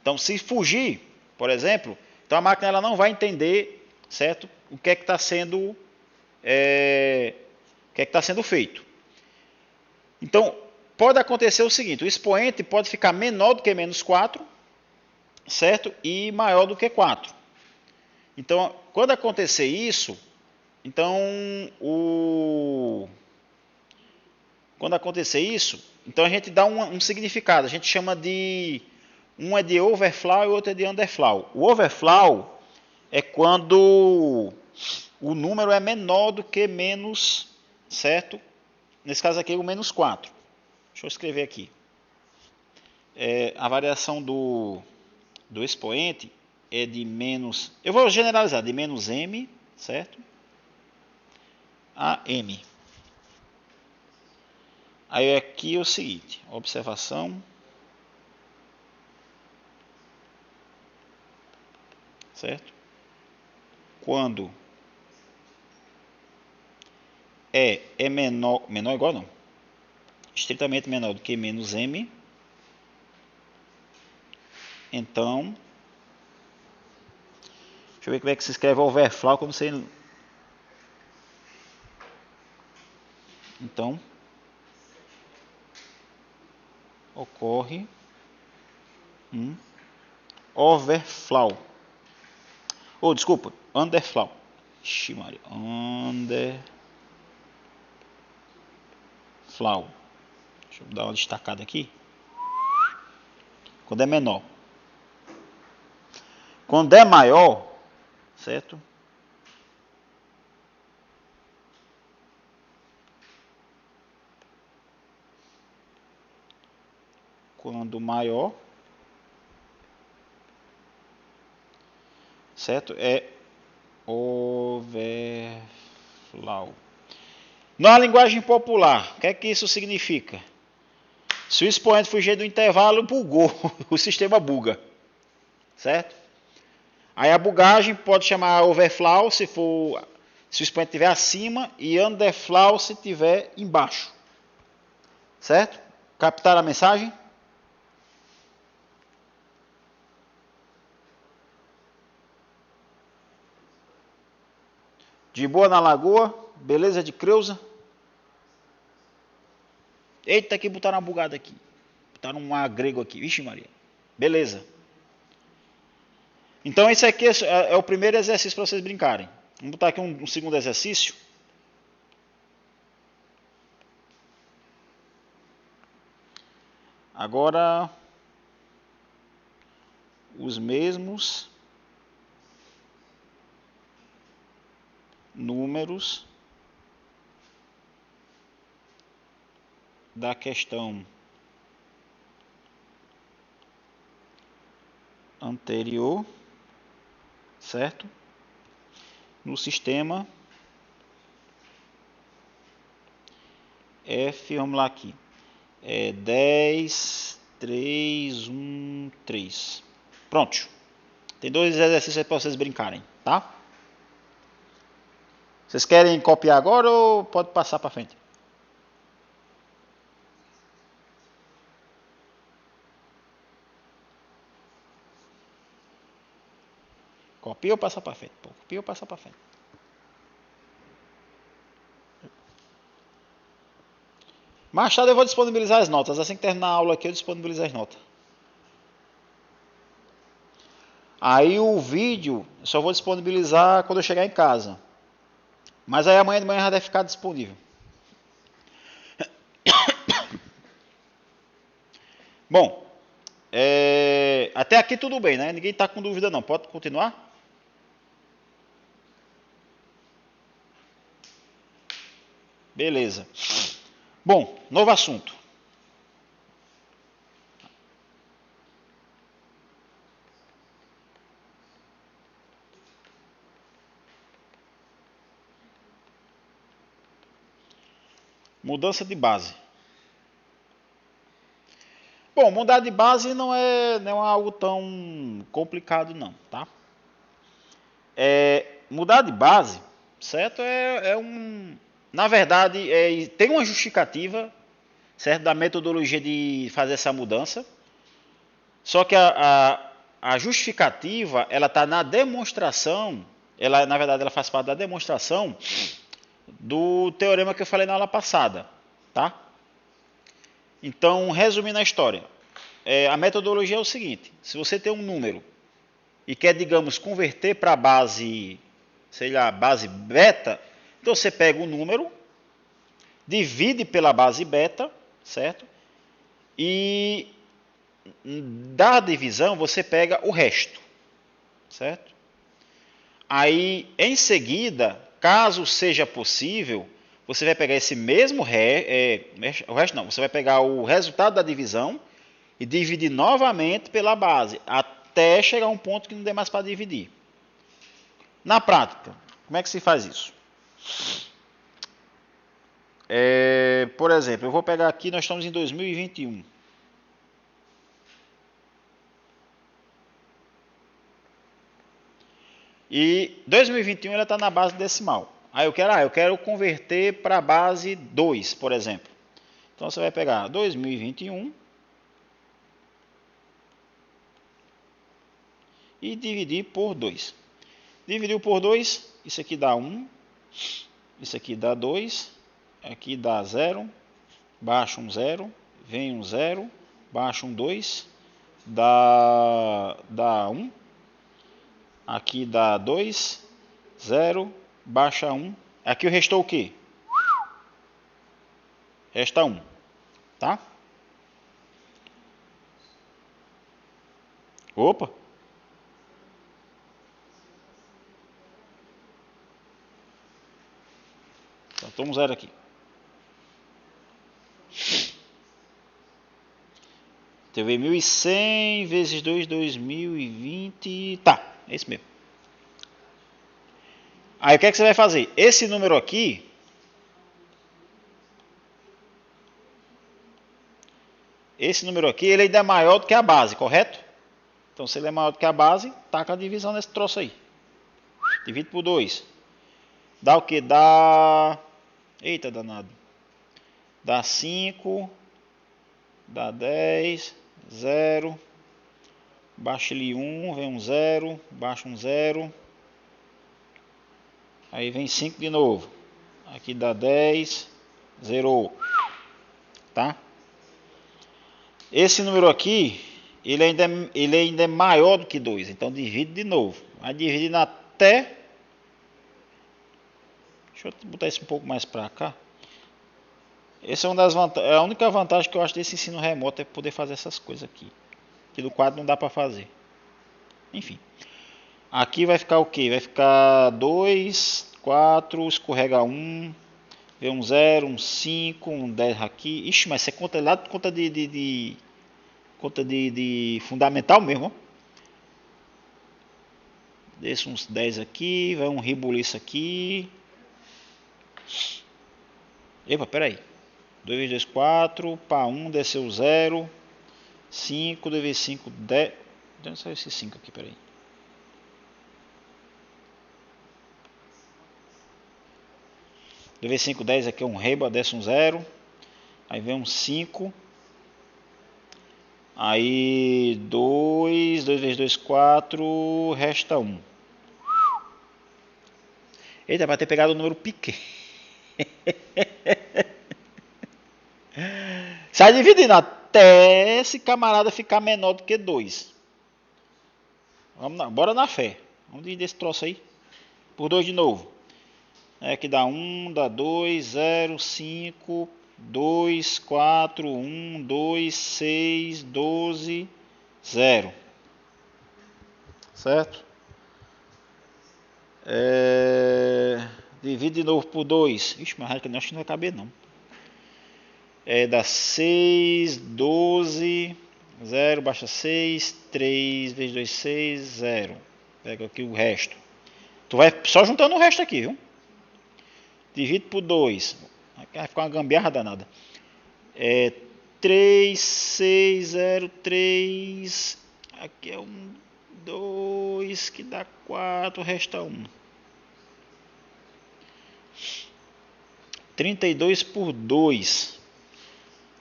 Speaker 1: Então, se fugir, por exemplo, então a máquina ela não vai entender, certo? O que é que está sendo, o que é que está sendo feito. Então, pode acontecer o seguinte: o expoente pode ficar menor do que -4, certo? E maior do que 4. Então, quando acontecer isso, então quando acontecer isso, então a gente dá um significado. A gente chama de um é de overflow e o outro é de underflow. O overflow é quando o número é menor do que menos, certo? Nesse caso aqui, o -4. Deixa eu escrever aqui. A variação do expoente é de menos... Eu vou generalizar, de menos m, certo? A m. Aí aqui é o seguinte, observação, certo? Quando é menor igual não, estritamente menor do que menos m, então, deixa eu ver como é que se escreve overflow, que eu não sei. Então, ocorre um overflow. Desculpa, underflow. Ixi, Maria. Underflow. Deixa eu dar uma destacada aqui. Quando é menor. Quando é maior, certo? Quando maior, certo? É overflow. Na linguagem popular, o que é que isso significa? Se o expoente fugir do intervalo, bugou, o sistema buga, certo? Aí a bugagem pode chamar overflow se o expoente estiver acima e underflow se estiver embaixo, certo? Captaram a mensagem? De boa na lagoa, beleza de Creuza? Eita, que botaram uma bugada aqui. Botaram um grego aqui. Vixe Maria. Beleza. Então esse aqui é o primeiro exercício para vocês brincarem. Vamos botar aqui um segundo exercício. Agora, os mesmos números da questão anterior, certo? No sistema F, vamos lá aqui. 10, 3, 1, 3. Pronto. Tem 2 exercícios aí para vocês brincarem, tá? Vocês querem copiar agora ou pode passar para frente? Copia ou passa para frente? Copia ou passa para frente? Mais tarde eu vou disponibilizar as notas. Assim que terminar a aula aqui, eu disponibilizo as notas. Aí o vídeo eu só vou disponibilizar quando eu chegar em casa. Mas aí amanhã de manhã já deve ficar disponível. Bom, até aqui tudo bem, né? Ninguém está com dúvida não. Pode continuar? Beleza. Bom, novo assunto. Mudança de base. Bom, mudar de base não é algo tão complicado não, tá? Mudar de base, certo? Na verdade, tem uma justificativa, certo, da metodologia de fazer essa mudança. Só que a justificativa, ela está na demonstração, na verdade, ela faz parte da demonstração do teorema que eu falei na aula passada, tá? Então, resumindo a história, a metodologia é o seguinte: se você tem um número e quer, digamos, converter para a base, sei lá, base beta, então você pega o número, divide pela base beta, certo? E da divisão você pega o resto, certo? Aí, em seguida, caso seja possível, você vai pegar esse mesmo o resto não, você vai pegar o resultado da divisão e dividir novamente pela base, até chegar a um ponto que não dê mais para dividir. Na prática, como é que se faz isso? Por exemplo, eu vou pegar aqui, nós estamos em 2021. E 2021 ela está na base decimal. Aí eu quero converter para a base 2, por exemplo. Então você vai pegar 2021 e dividir por 2. Dividiu por 2, isso aqui dá 1, isso aqui dá 2, aqui dá 0, baixa um 0, vem um 0, baixa um 2, dá 1, aqui dá 2, 0, baixa 1, aqui restou o quê? Resta 1, tá? Opa! Faltou um 0 aqui. TV 1100 vezes 2, 2020. Tá, é isso mesmo. Aí o que é que você vai fazer? Esse número aqui, ele ainda é maior do que a base, correto? Então, se ele é maior do que a base, taca a divisão nesse troço aí. Divide por 2. Dá o que? Dá... Eita danado. Dá 5. Dá 10. 0. Baixa-lhe 1. Vem um 0. Baixa um 0. Aí vem 5 de novo. Aqui dá 10. Zerou. Tá? Esse número aqui, ele ainda é maior do que 2. Então divide de novo. Vai dividindo até... Deixa eu botar isso um pouco mais para cá. Essa é uma das vantagens. A única vantagem que eu acho desse ensino remoto é poder fazer essas coisas aqui. Que do quadro não dá para fazer. Enfim. Aqui vai ficar o quê? Vai ficar 2, 4, escorrega 1, vem um 0, um 5, um 10 aqui. Ixi, mas você conta lá, conta de fundamental mesmo, ó. Desce uns 10 aqui, vai um ribuliço aqui. Epa, peraí. 2 vezes 2, 4, pá, 1, desceu 0, 5, 2 vezes 5, 10. De onde saiu esse 5 aqui, peraí. vezes 5, 10, aqui é um reba, desce um 0. Aí vem um 5. Aí 2 vezes 2, 4, resta 1. Eita, vai ter pegado o número pequeno. Sai dividindo até esse camarada ficar menor do que 2. Bora na fé. Vamos dividir esse troço aí. Por 2 de novo. Aqui dá 1, dá 2, 0, 5, 2, 4, 1, 2, 6, 12, 0. Certo? Divide de novo por 2. Ixi, mas acho que não vai caber não. Dá 6, 12, 0, baixa 6, 3 vezes 2, 6, 0. Pega aqui o resto. Tu vai só juntando o resto aqui, viu? Divide por 2. Vai ficar uma gambiarra danada. 3, 6, 0, 3. Aqui é 1, 2, que dá 4, resta 1. 32 por 2.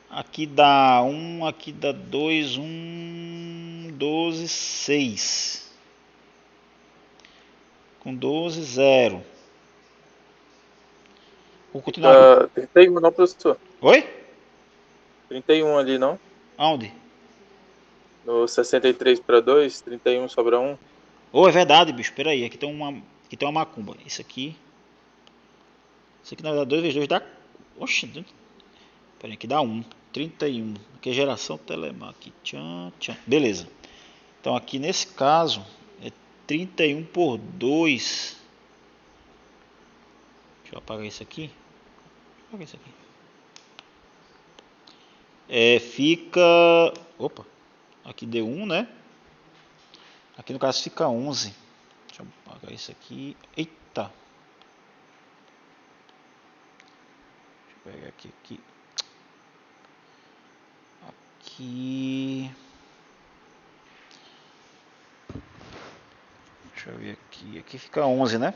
Speaker 1: Aqui dá 1, aqui dá 2, 1, 12, 6. Com 12, 0. Vou continuar.
Speaker 3: 31 não, professor?
Speaker 1: Oi?
Speaker 3: 31 ali, não?
Speaker 1: Aonde?
Speaker 3: No 63 para 2, 31 sobra 1.
Speaker 1: É verdade, bicho. Pera aí. Aqui tem uma macumba. Isso aqui na verdade 2 vezes 2 dá... Oxi. Pera aí, aqui dá 1. 31. Aqui é geração telemark. Tchan, tchan. Beleza. Então aqui nesse caso é 31 por 2. Deixa eu apagar isso aqui. Fica... Opa. Aqui deu 1, né? Aqui no caso fica 11. Deixa eu apagar isso aqui. Eita. Deixa eu pegar aqui. Deixa eu ver aqui. Aqui fica 11, né?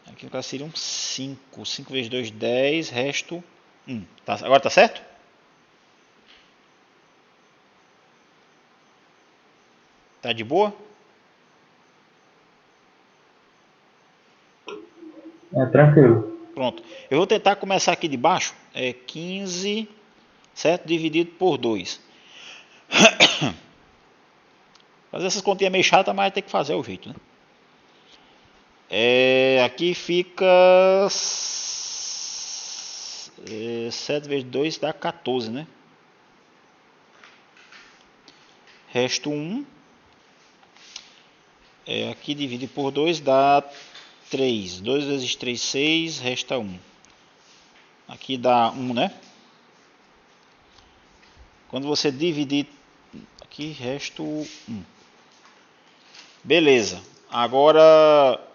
Speaker 1: Aqui no caso seria um 5. 5 vezes 2, 10. Resto 1. Agora tá certo? Tá de boa?
Speaker 4: Tranquilo.
Speaker 1: Pronto. Eu vou tentar começar aqui de baixo. 15, certo? Dividido por 2. Fazer essas continhas meio chatas, mas tem que fazer o jeito, né? Aqui fica 7 vezes 2 dá 14, né? Resto 1. Aqui divide por 2 dá 3. 2 vezes 3, 6. Resta 1. Aqui dá 1, né? Quando você dividir aqui, resta 1. Beleza. Agora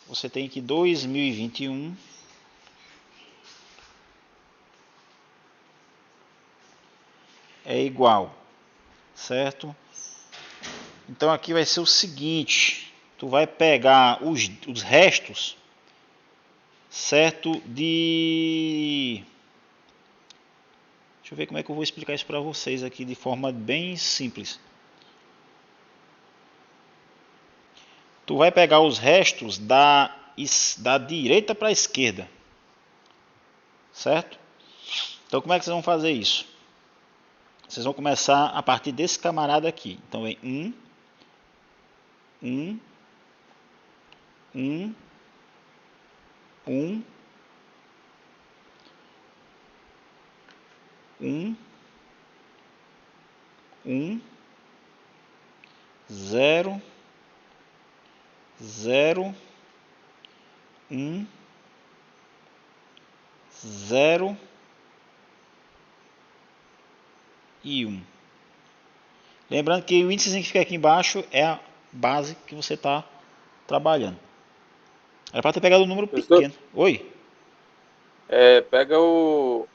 Speaker 1: você tem que 2021 é igual, certo? Então aqui vai ser o seguinte, tu vai pegar os restos, certo? Deixa eu ver como é que eu vou explicar isso para vocês aqui de forma bem simples. Tu vai pegar os restos da direita para a esquerda, certo? Então como é que vocês vão fazer isso? Vocês vão começar a partir desse camarada aqui. Então vem 1, 1, 1, 1, 1, 1, 0, 0, 1, 0 e 1. Lembrando que o índice que fica aqui embaixo é a base que você está trabalhando. Era para ter pegado um número pequeno. Oi?
Speaker 3: Pega o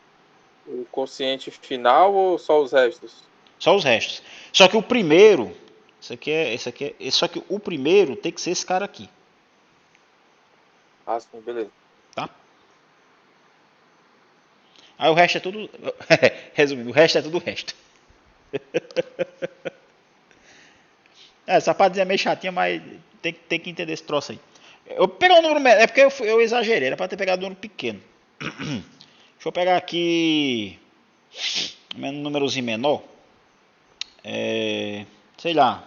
Speaker 3: quociente final ou só os restos?
Speaker 1: Só os restos. Só que o primeiro, só que o primeiro tem que ser esse cara aqui.
Speaker 3: Ah, sim, beleza.
Speaker 1: Tá? Aí o resto é tudo... Resumindo, o resto é tudo o resto. Essa parte é meio chatinha, mas tem que entender esse troço aí. Eu peguei um número... É porque eu exagerei, era para ter pegado um número pequeno. Deixa eu pegar aqui um númerozinho menor. sei lá.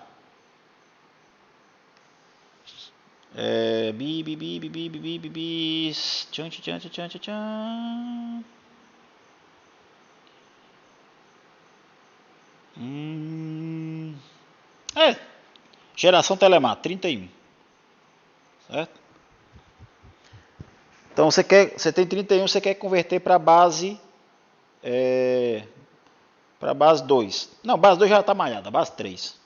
Speaker 1: Bi, bi, bi, bi, bi, bi, bi, bi, bi, tchan, tchan, tchan, tchan, tchan. Geração Telemar, 31. Certo? Então você tem 31, você quer converter para base para base 2. Não, base 2 já está malhada, base 3.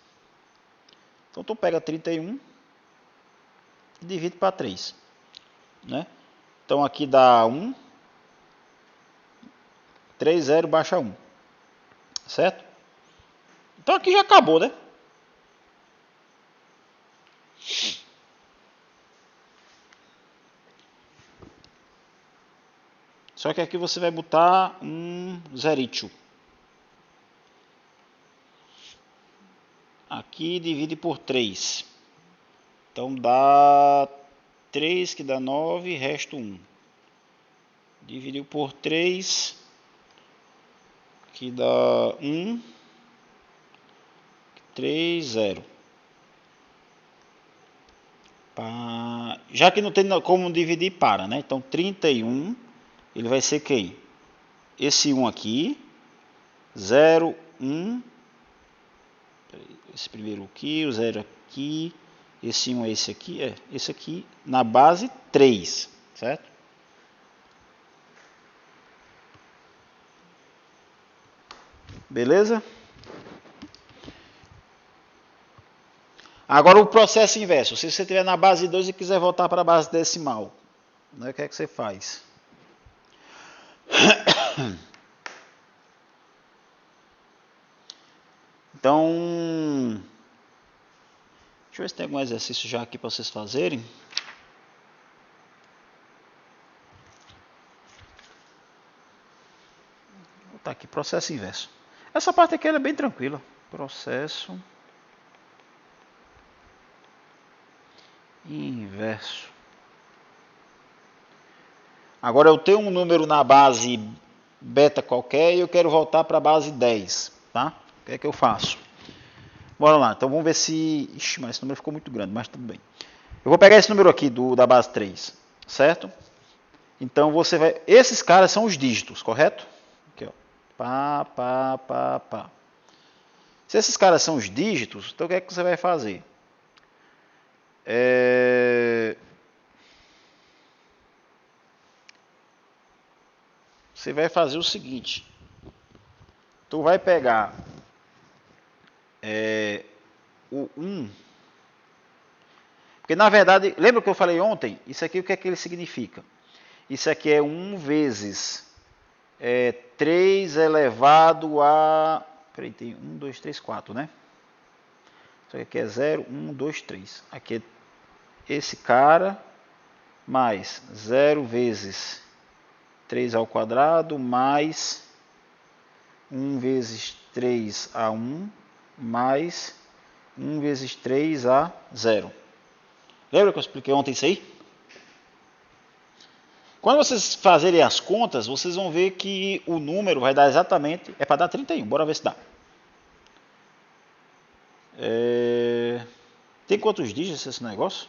Speaker 1: Então tu pega 31 e divide para 3, né? Então aqui dá 1, 3, 0, baixa 1. Certo? Então aqui já acabou, né? Só que aqui você vai botar um zerito. Aqui divide por 3. Então dá 3, que dá 9, resta 1. Dividiu por 3, que dá 1, 3, 0. Já que não tem como dividir, para, né? Então 31, ele vai ser quem? Esse 1 aqui, 0, 1, esse primeiro aqui, o 0 aqui, esse 1 é esse aqui, esse aqui na base 3, certo? Beleza? Agora o processo inverso. Se você estiver na base 2 e quiser voltar para a base decimal, né, o que é que você faz? Então, deixa eu ver se tem algum exercício já aqui para vocês fazerem. Vou botar aqui, processo inverso. Essa parte aqui ela é bem tranquila. Processo inverso. Agora eu tenho um número na base beta qualquer e eu quero voltar para a base 10, tá? O que é que eu faço? Bora lá, então vamos ver se... Ixi, mas esse número ficou muito grande, mas tudo bem. Eu vou pegar esse número aqui da base 3, certo? Então você vai... Esses caras são os dígitos, correto? Aqui, ó. Pá, pá, pá, pá. Se esses caras são os dígitos, então o que é que você vai fazer? Você vai fazer o seguinte. Tu vai pegar o 1. Porque na verdade, lembra que eu falei ontem? Isso aqui o que é que ele significa? Isso aqui é 1 vezes 3 elevado a... Peraí, tem 1, 2, 3, 4, né? Isso aqui é 0, 1, 2, 3. Aqui é esse cara mais 0 vezes 3 ao quadrado mais 1 vezes 3 a 1 mais 1 vezes 3 a 0. Lembra que eu expliquei ontem isso aí? Quando vocês fazerem as contas, vocês vão ver que o número vai dar exatamente... É para dar 31, bora ver se dá. Tem quantos dígitos esse negócio?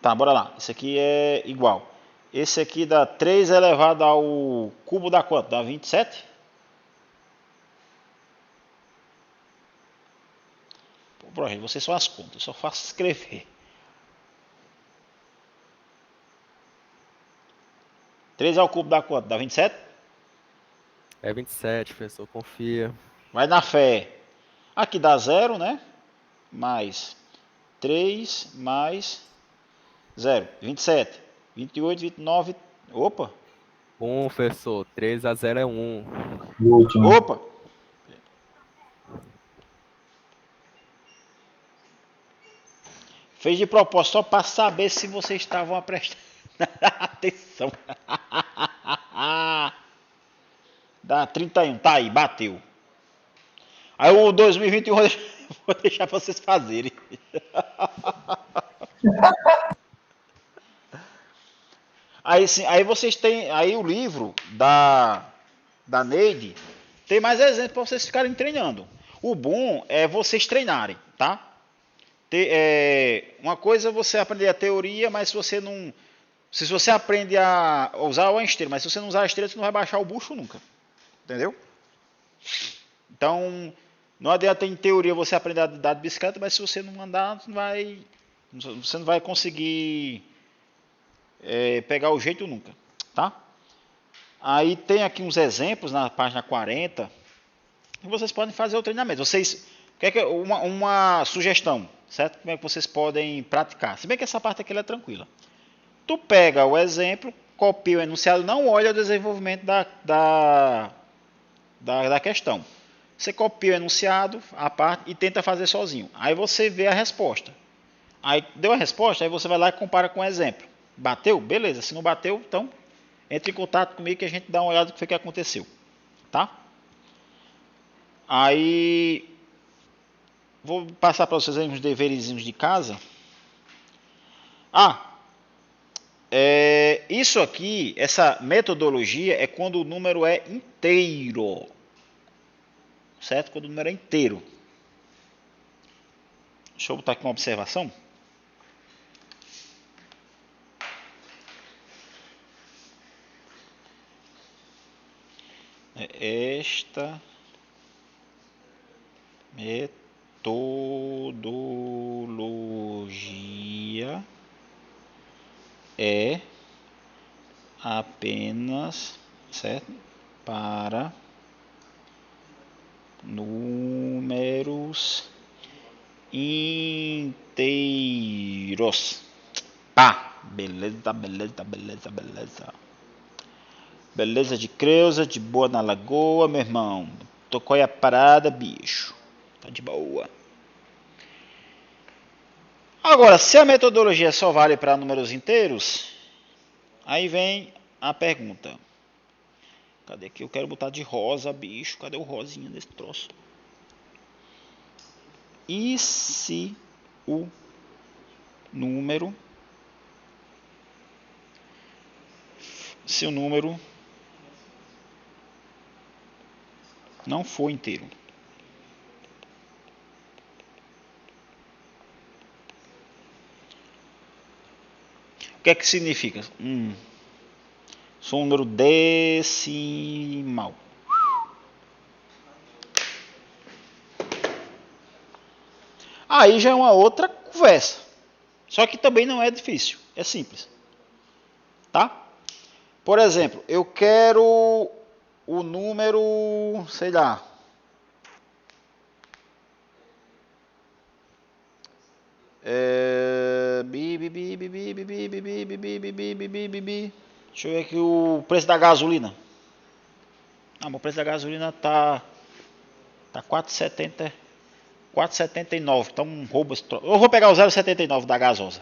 Speaker 1: Tá, bora lá. Esse aqui é igual. Esse aqui dá 3 elevado ao cubo dá quanto? Dá 27? Pô, gente, vocês são as contas, eu só faço escrever. 3 ao cubo dá quanto? Dá 27?
Speaker 2: É 27, professor, confia.
Speaker 1: Vai na fé. Aqui dá 0, né? Mais 3, mais 0. 27. 28, 29. Opa!
Speaker 2: 1, professor. 3 a 0 é 1.
Speaker 4: O último.
Speaker 1: Opa! Fez de propósito só para saber se vocês estavam a prestar atenção. Dá 31. Tá aí, bateu. Aí o 2021 vou deixar vocês fazerem. Aí sim, aí vocês têm aí o livro da da Neide, tem mais exemplos para vocês ficarem treinando. O bom é vocês treinarem, tá? Uma coisa é você aprender a teoria, mas se você não... Se você aprende a usar uma esteira, mas se você não usar a esteira, você não vai baixar o bucho nunca. Entendeu? Então, não adianta em teoria você aprender a andar de bicicleta, mas se você não andar, você não vai conseguir pegar o jeito nunca, tá? Aí tem aqui uns exemplos na página 40 e vocês podem fazer o treinamento. Vocês, uma sugestão, certo? Como é que vocês podem praticar? Se bem que essa parte aqui é tranquila. Tu pega o exemplo, copia o enunciado, não olha o desenvolvimento da questão. Você copia o enunciado, a parte, e tenta fazer sozinho. Aí você vê a resposta. Aí deu a resposta, aí você vai lá e compara com o exemplo. Bateu? Beleza. Se não bateu, então entre em contato comigo que a gente dá uma olhada no que foi que aconteceu. Tá? Aí vou passar para vocês aí uns deverzinhos de casa. Isso aqui, essa metodologia é quando o número é inteiro. Certo? Quando o número é inteiro. Deixa eu botar aqui uma observação. Esta metodologia é apenas, certo, para números inteiros. Pá, beleza, beleza, beleza, beleza. Beleza de Creuza, de boa na lagoa, meu irmão. Tocou aí a parada, bicho. Tá de boa. Agora, se a metodologia só vale para números inteiros, aí vem a pergunta. Cadê que eu quero botar de rosa, bicho? Cadê o rosinha desse troço? E se o número não for inteiro? O que é que significa? Sou um número decimal. Aí já é uma outra conversa. Só que também não é difícil. É simples. Tá? Por exemplo, eu quero o número, sei lá. Deixa eu ver aqui o preço da gasolina. O preço da gasolina tá 4,79. Então rouba esse troço. Eu vou pegar o 0,79 da gasosa.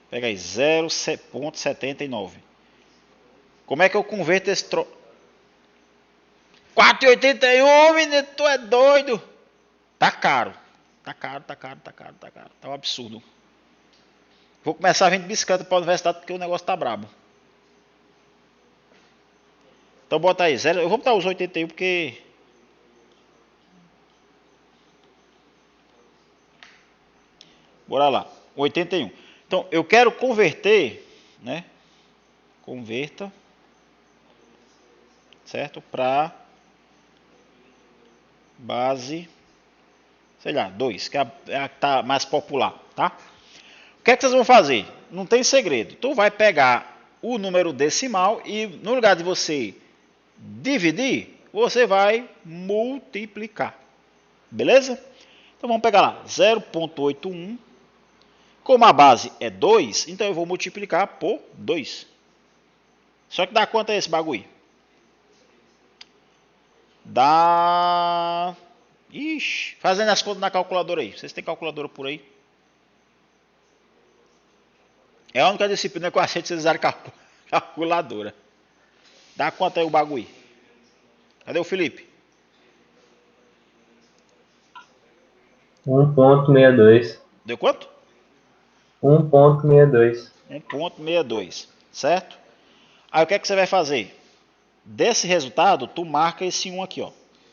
Speaker 1: Pega aí, 0,79. Como é que eu converto esse troço? 4,81, menino, tu é doido. Tá caro. Tá um absurdo. Vou começar a vender bicicleta para a universidade porque o negócio tá brabo. Então bota aí, eu vou botar os 81 porque... Bora lá, 81. Então eu quero converter, né? Converta, certo? Para base, sei lá, 2, que é a que tá mais popular, tá? O que é que vocês vão fazer? Não tem segredo. Tu vai pegar o número decimal e no lugar de você dividir, você vai multiplicar. Beleza? Então vamos pegar lá, 0,81. Como a base é 2, então eu vou multiplicar por 2. Só que dá quanto é esse bagulho? Dá... Ixi, fazendo as contas na calculadora aí. Vocês têm calculadora por aí? É a única disciplina que eu aceito vocês usarem calculadora. Dá quanto aí o bagulho? Cadê o Felipe?
Speaker 6: 1,62.
Speaker 1: Deu quanto?
Speaker 6: 1,62.
Speaker 1: 1,62. certo? Aí o que é que você vai fazer? Desse resultado, tu marca esse 1 aqui, ó.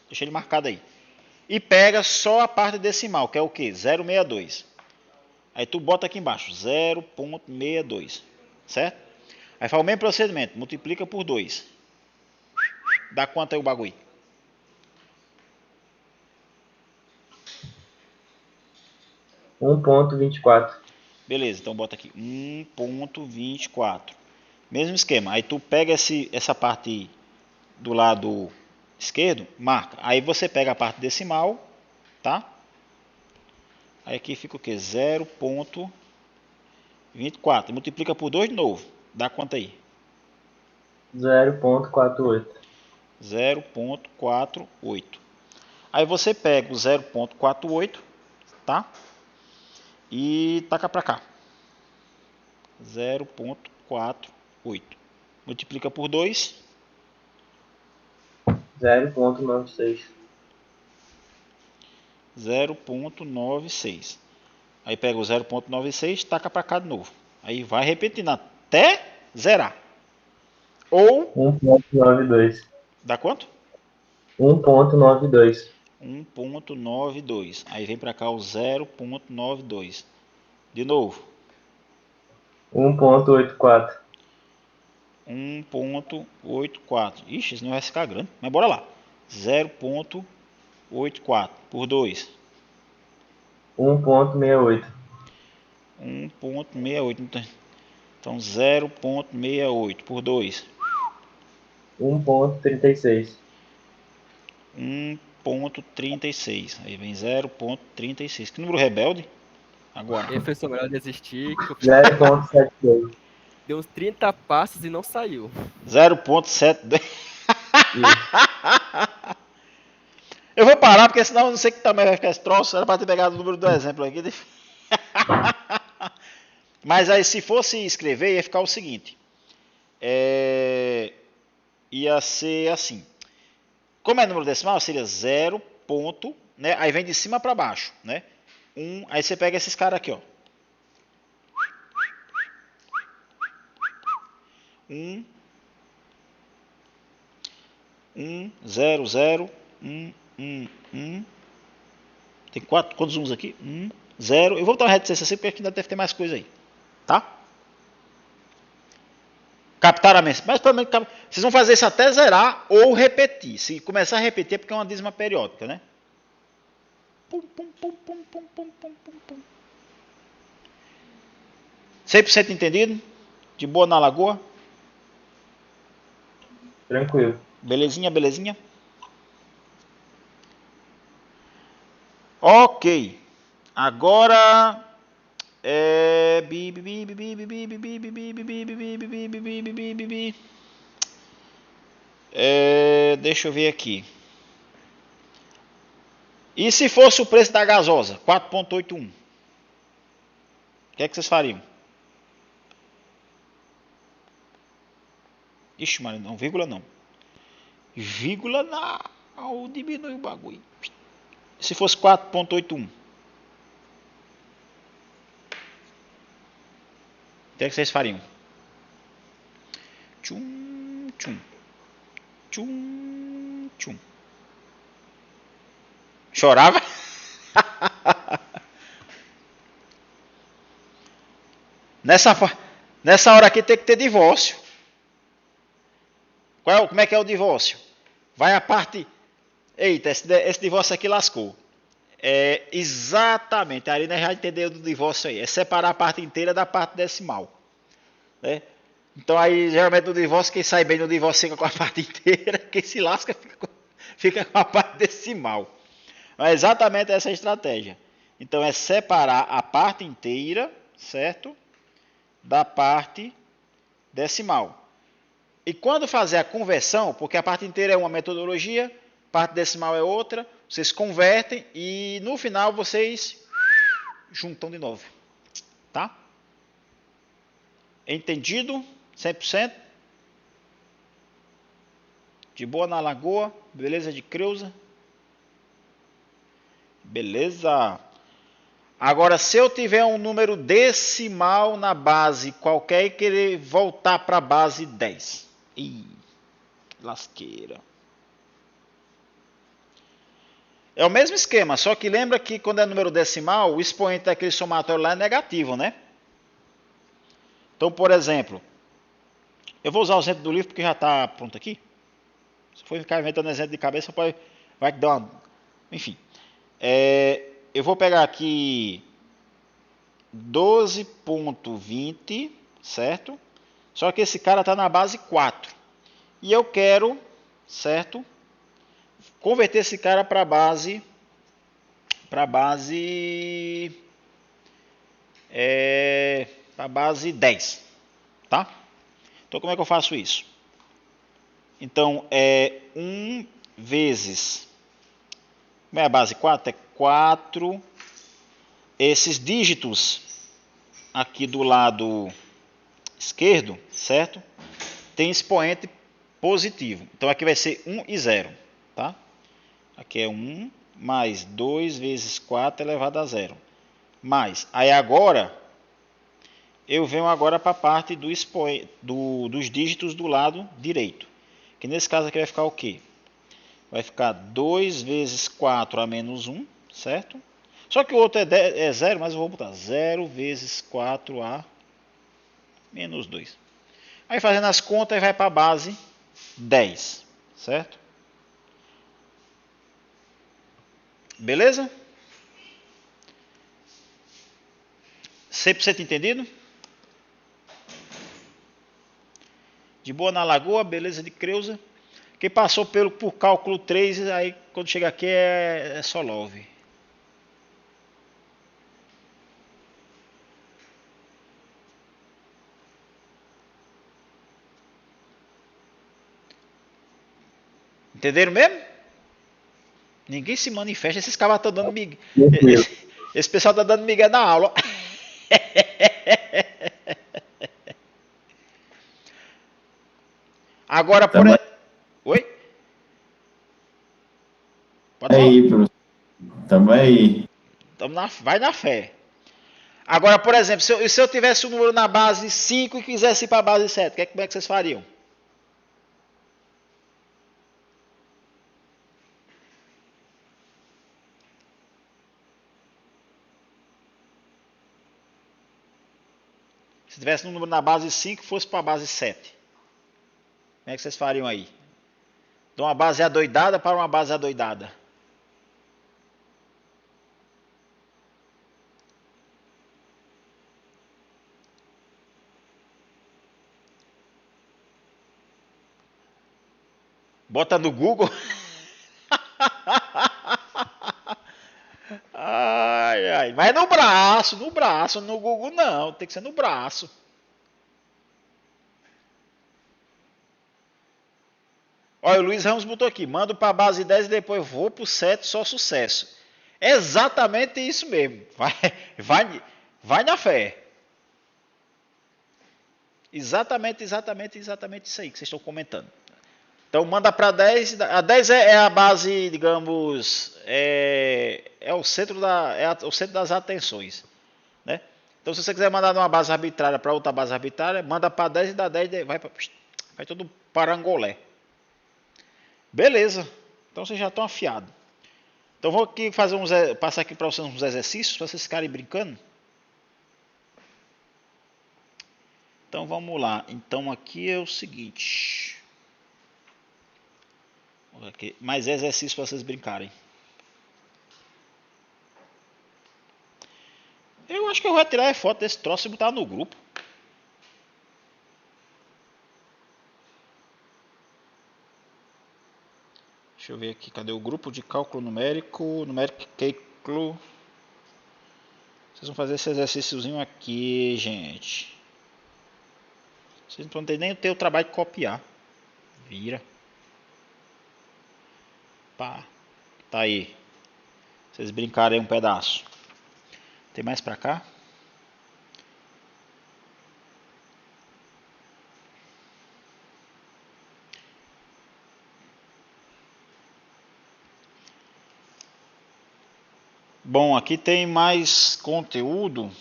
Speaker 1: Deixa ele marcado aí. E pega só a parte decimal, que é o quê? 0,62. Aí tu bota aqui embaixo, 0,62, certo? Aí faz o mesmo procedimento, multiplica por 2. Dá quanto aí o bagulho?
Speaker 6: Um 1,24.
Speaker 1: Beleza, então bota aqui 1,24. Mesmo esquema. Aí tu pega essa parte do lado esquerdo, marca. Aí você pega a parte decimal, tá? Aí aqui fica o que? 0,24. Multiplica por 2 de novo. Dá quanto aí?
Speaker 6: 0,48.
Speaker 1: 0,48. Aí você pega o 0,48, tá? E taca para cá. 0,48. Multiplica por 2.
Speaker 6: 0,96.
Speaker 1: 0,96. Aí pega o 0,96, taca para cá de novo. Aí vai repetindo até zerar. Ou
Speaker 6: 1,92.
Speaker 1: dá quanto?
Speaker 6: 1,92.
Speaker 1: 1,92. Aí vem para cá o 0,92. De novo.
Speaker 6: 1,84.
Speaker 1: 1,84. Ixi, isso não vai ficar grande. Mas bora lá. 0,84 por 2.
Speaker 6: 1,68.
Speaker 1: 1,68. Então 0,68 por 2.
Speaker 6: 1,36.
Speaker 1: 1,36. Aí vem 0,36. Que número rebelde? Agora.
Speaker 2: E aí, professor, melhor desistir, que eu
Speaker 6: 0,72.
Speaker 2: dei uns 30 passos e não saiu.
Speaker 1: 0,72.
Speaker 6: Isso.
Speaker 1: Eu vou parar, porque senão eu não sei que tamanho vai ficar esse troço. Era para ter pegado o número do exemplo aqui. Mas aí, se fosse escrever, ia ficar o seguinte. Ia ser assim. Como é número decimal, seria 0, ponto, né? Aí vem de cima para baixo, né? Aí você pega esses caras aqui, ó. 0, 0, 1. Tem quantos uns aqui? 0. Eu vou botar uma reticência assim, porque aqui ainda deve ter mais coisa aí. Tá? Captaram a mensagem. Mas pelo menos vocês vão fazer isso até zerar ou repetir. Se começar a repetir é porque é uma dízima periódica, né? Pum, pum, pum, pum, pum, pum, pum, pum. 100% entendido? De boa na lagoa?
Speaker 6: Tranquilo.
Speaker 1: Belezinha, belezinha? Ok. Agora deixa eu ver aqui. E se fosse o preço da gasosa? 4,81. O que é que vocês fariam? Ixi, mano, não, vírgula não. Vírgula não. Diminui o bagulho. Se fosse 4,81. O que é que vocês fariam? Tchum, tchum. Tchum, tchum. Chorava? Nessa hora aqui tem que ter divórcio. Como é que é o divórcio? Vai a parte... Eita, esse divórcio aqui lascou. Exatamente, a Arina já entendeu do divórcio aí. É separar a parte inteira da parte decimal. Né? Então aí, geralmente no divórcio, quem sai bem no divórcio fica com a parte inteira, quem se lasca fica com a parte decimal. Mas é exatamente essa a estratégia. Então é separar a parte inteira, certo? Da parte decimal. E quando fazer a conversão, porque a parte inteira é uma metodologia, a parte decimal é outra, vocês convertem e no final vocês juntam de novo. Tá? Entendido? 100%? De boa na lagoa? Beleza de Creuza? Beleza. Agora, se eu tiver um número decimal na base qualquer e querer voltar para a base 10. Ih, lasqueira. É o mesmo esquema, só que lembra que quando é número decimal, o expoente daquele somatório lá é negativo, né? Então, por exemplo, eu vou usar o exemplo do livro porque já está pronto aqui. Se for ficar inventando exemplo de cabeça, vai dar uma... Enfim. Eu vou pegar aqui 12,20, certo? Só que esse cara está na base 4. E eu quero, certo? Converter esse cara para a base... Para base 10, tá? Então, como é que eu faço isso? Então, 1 vezes... Como é a base 4? É 4. Esses dígitos aqui do lado esquerdo, certo? Tem expoente positivo. Então, aqui vai ser 1 e 0, tá? Aqui é 1 mais 2 vezes 4 elevado a 0. Mais. Aí agora, eu venho agora para a parte dos dígitos do lado direito. Que nesse caso aqui vai ficar o quê? Vai ficar 2 vezes 4 a menos 1, certo? Só que o outro é 0, mas eu vou botar 0 vezes 4a menos 2. Aí fazendo as contas, vai para a base 10, certo? Beleza? 100% entendido? De boa na lagoa, beleza de Creuza. Quem passou por cálculo 3, aí quando chega aqui é só love. Entenderam mesmo? Ninguém se manifesta, esses caras estão dando migué.
Speaker 6: Tranquilo.
Speaker 1: Esse pessoal está dando migué na aula. Agora, por
Speaker 7: Tamo
Speaker 1: Oi? Pode falar.
Speaker 7: aí, professor. Tamo aí.
Speaker 1: Vai na fé. Agora, por exemplo, se eu tivesse um número na base 5 e quisesse ir para a base 7, como é que vocês fariam? Se tivesse um número na base 5 e fosse para a base 7, como é que vocês fariam aí? De uma base adoidada para uma base adoidada. Bota no Google. Ai, ai. Mas no braço, no Google não, tem que ser no braço. Olha, o Luiz Ramos botou aqui, mando para a base 10 e depois vou para o 7, só sucesso. É exatamente isso mesmo. Vai na fé. Exatamente isso aí que vocês estão comentando. Então manda para 10. A 10 é a base, digamos, é o centro o centro das atenções, né? Então se você quiser mandar de uma base arbitrária para outra base arbitrária, manda para 10 e da 10 vai todo parangolé. Beleza. Então vocês já estão afiados. Então vou aqui passar aqui para vocês uns exercícios para vocês ficarem brincando. Então vamos lá. Então aqui é o seguinte. Aqui, mais exercício para vocês brincarem. Eu acho que eu vou tirar a foto desse troço e botar no grupo. Deixa eu ver aqui, cadê o grupo de cálculo numérico? Numérico cálculo. Vocês vão fazer esse exercíciozinho aqui, gente. Vocês não vão ter nem o trabalho de copiar. Vira. Pá. Tá aí. Vocês brincarem um pedaço. Tem mais pra cá? Bom, aqui tem mais conteúdo.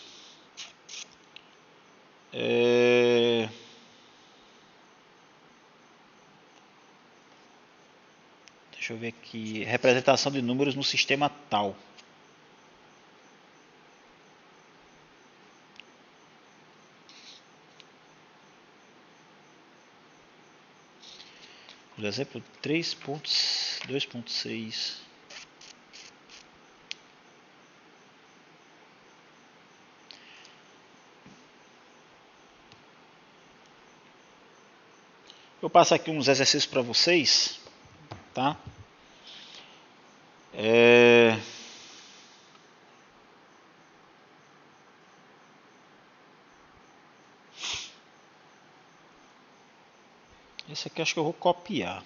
Speaker 1: Deixa eu ver aqui. Representação de números no sistema tal. Por exemplo, 3.2.6. Eu passo aqui uns exercícios para vocês, tá? Esse aqui acho que eu vou copiar.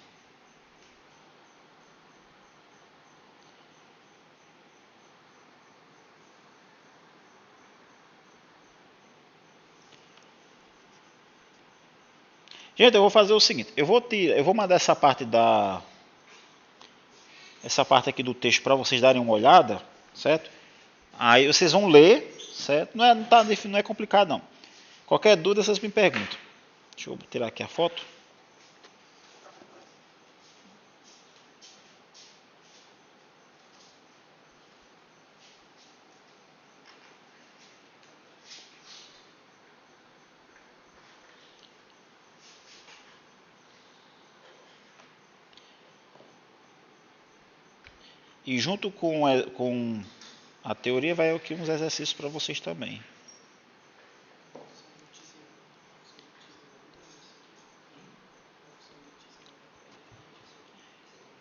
Speaker 1: Gente, eu vou fazer o seguinte, eu vou mandar essa parte aqui do texto para vocês darem uma olhada, certo? Aí vocês vão ler, certo? Não é complicado não. Qualquer dúvida vocês me perguntam. Deixa eu tirar aqui a foto. E junto com a teoria vai aqui uns exercícios para vocês também.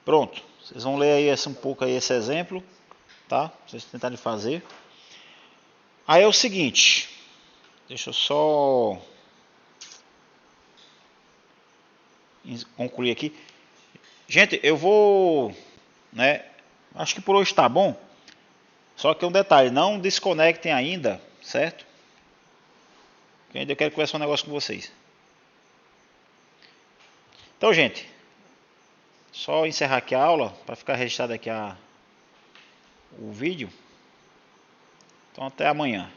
Speaker 1: Pronto, vocês vão ler aí um pouco aí esse exemplo, tá? Vocês tentarem fazer. Aí é o seguinte, deixa eu só concluir aqui. Gente, eu vou, né? Acho que por hoje tá bom. Só que um detalhe, não desconectem ainda, certo? Que ainda eu quero conversar um negócio com vocês. Então, gente, só encerrar aqui a aula para ficar registrado aqui o vídeo. Então, até amanhã.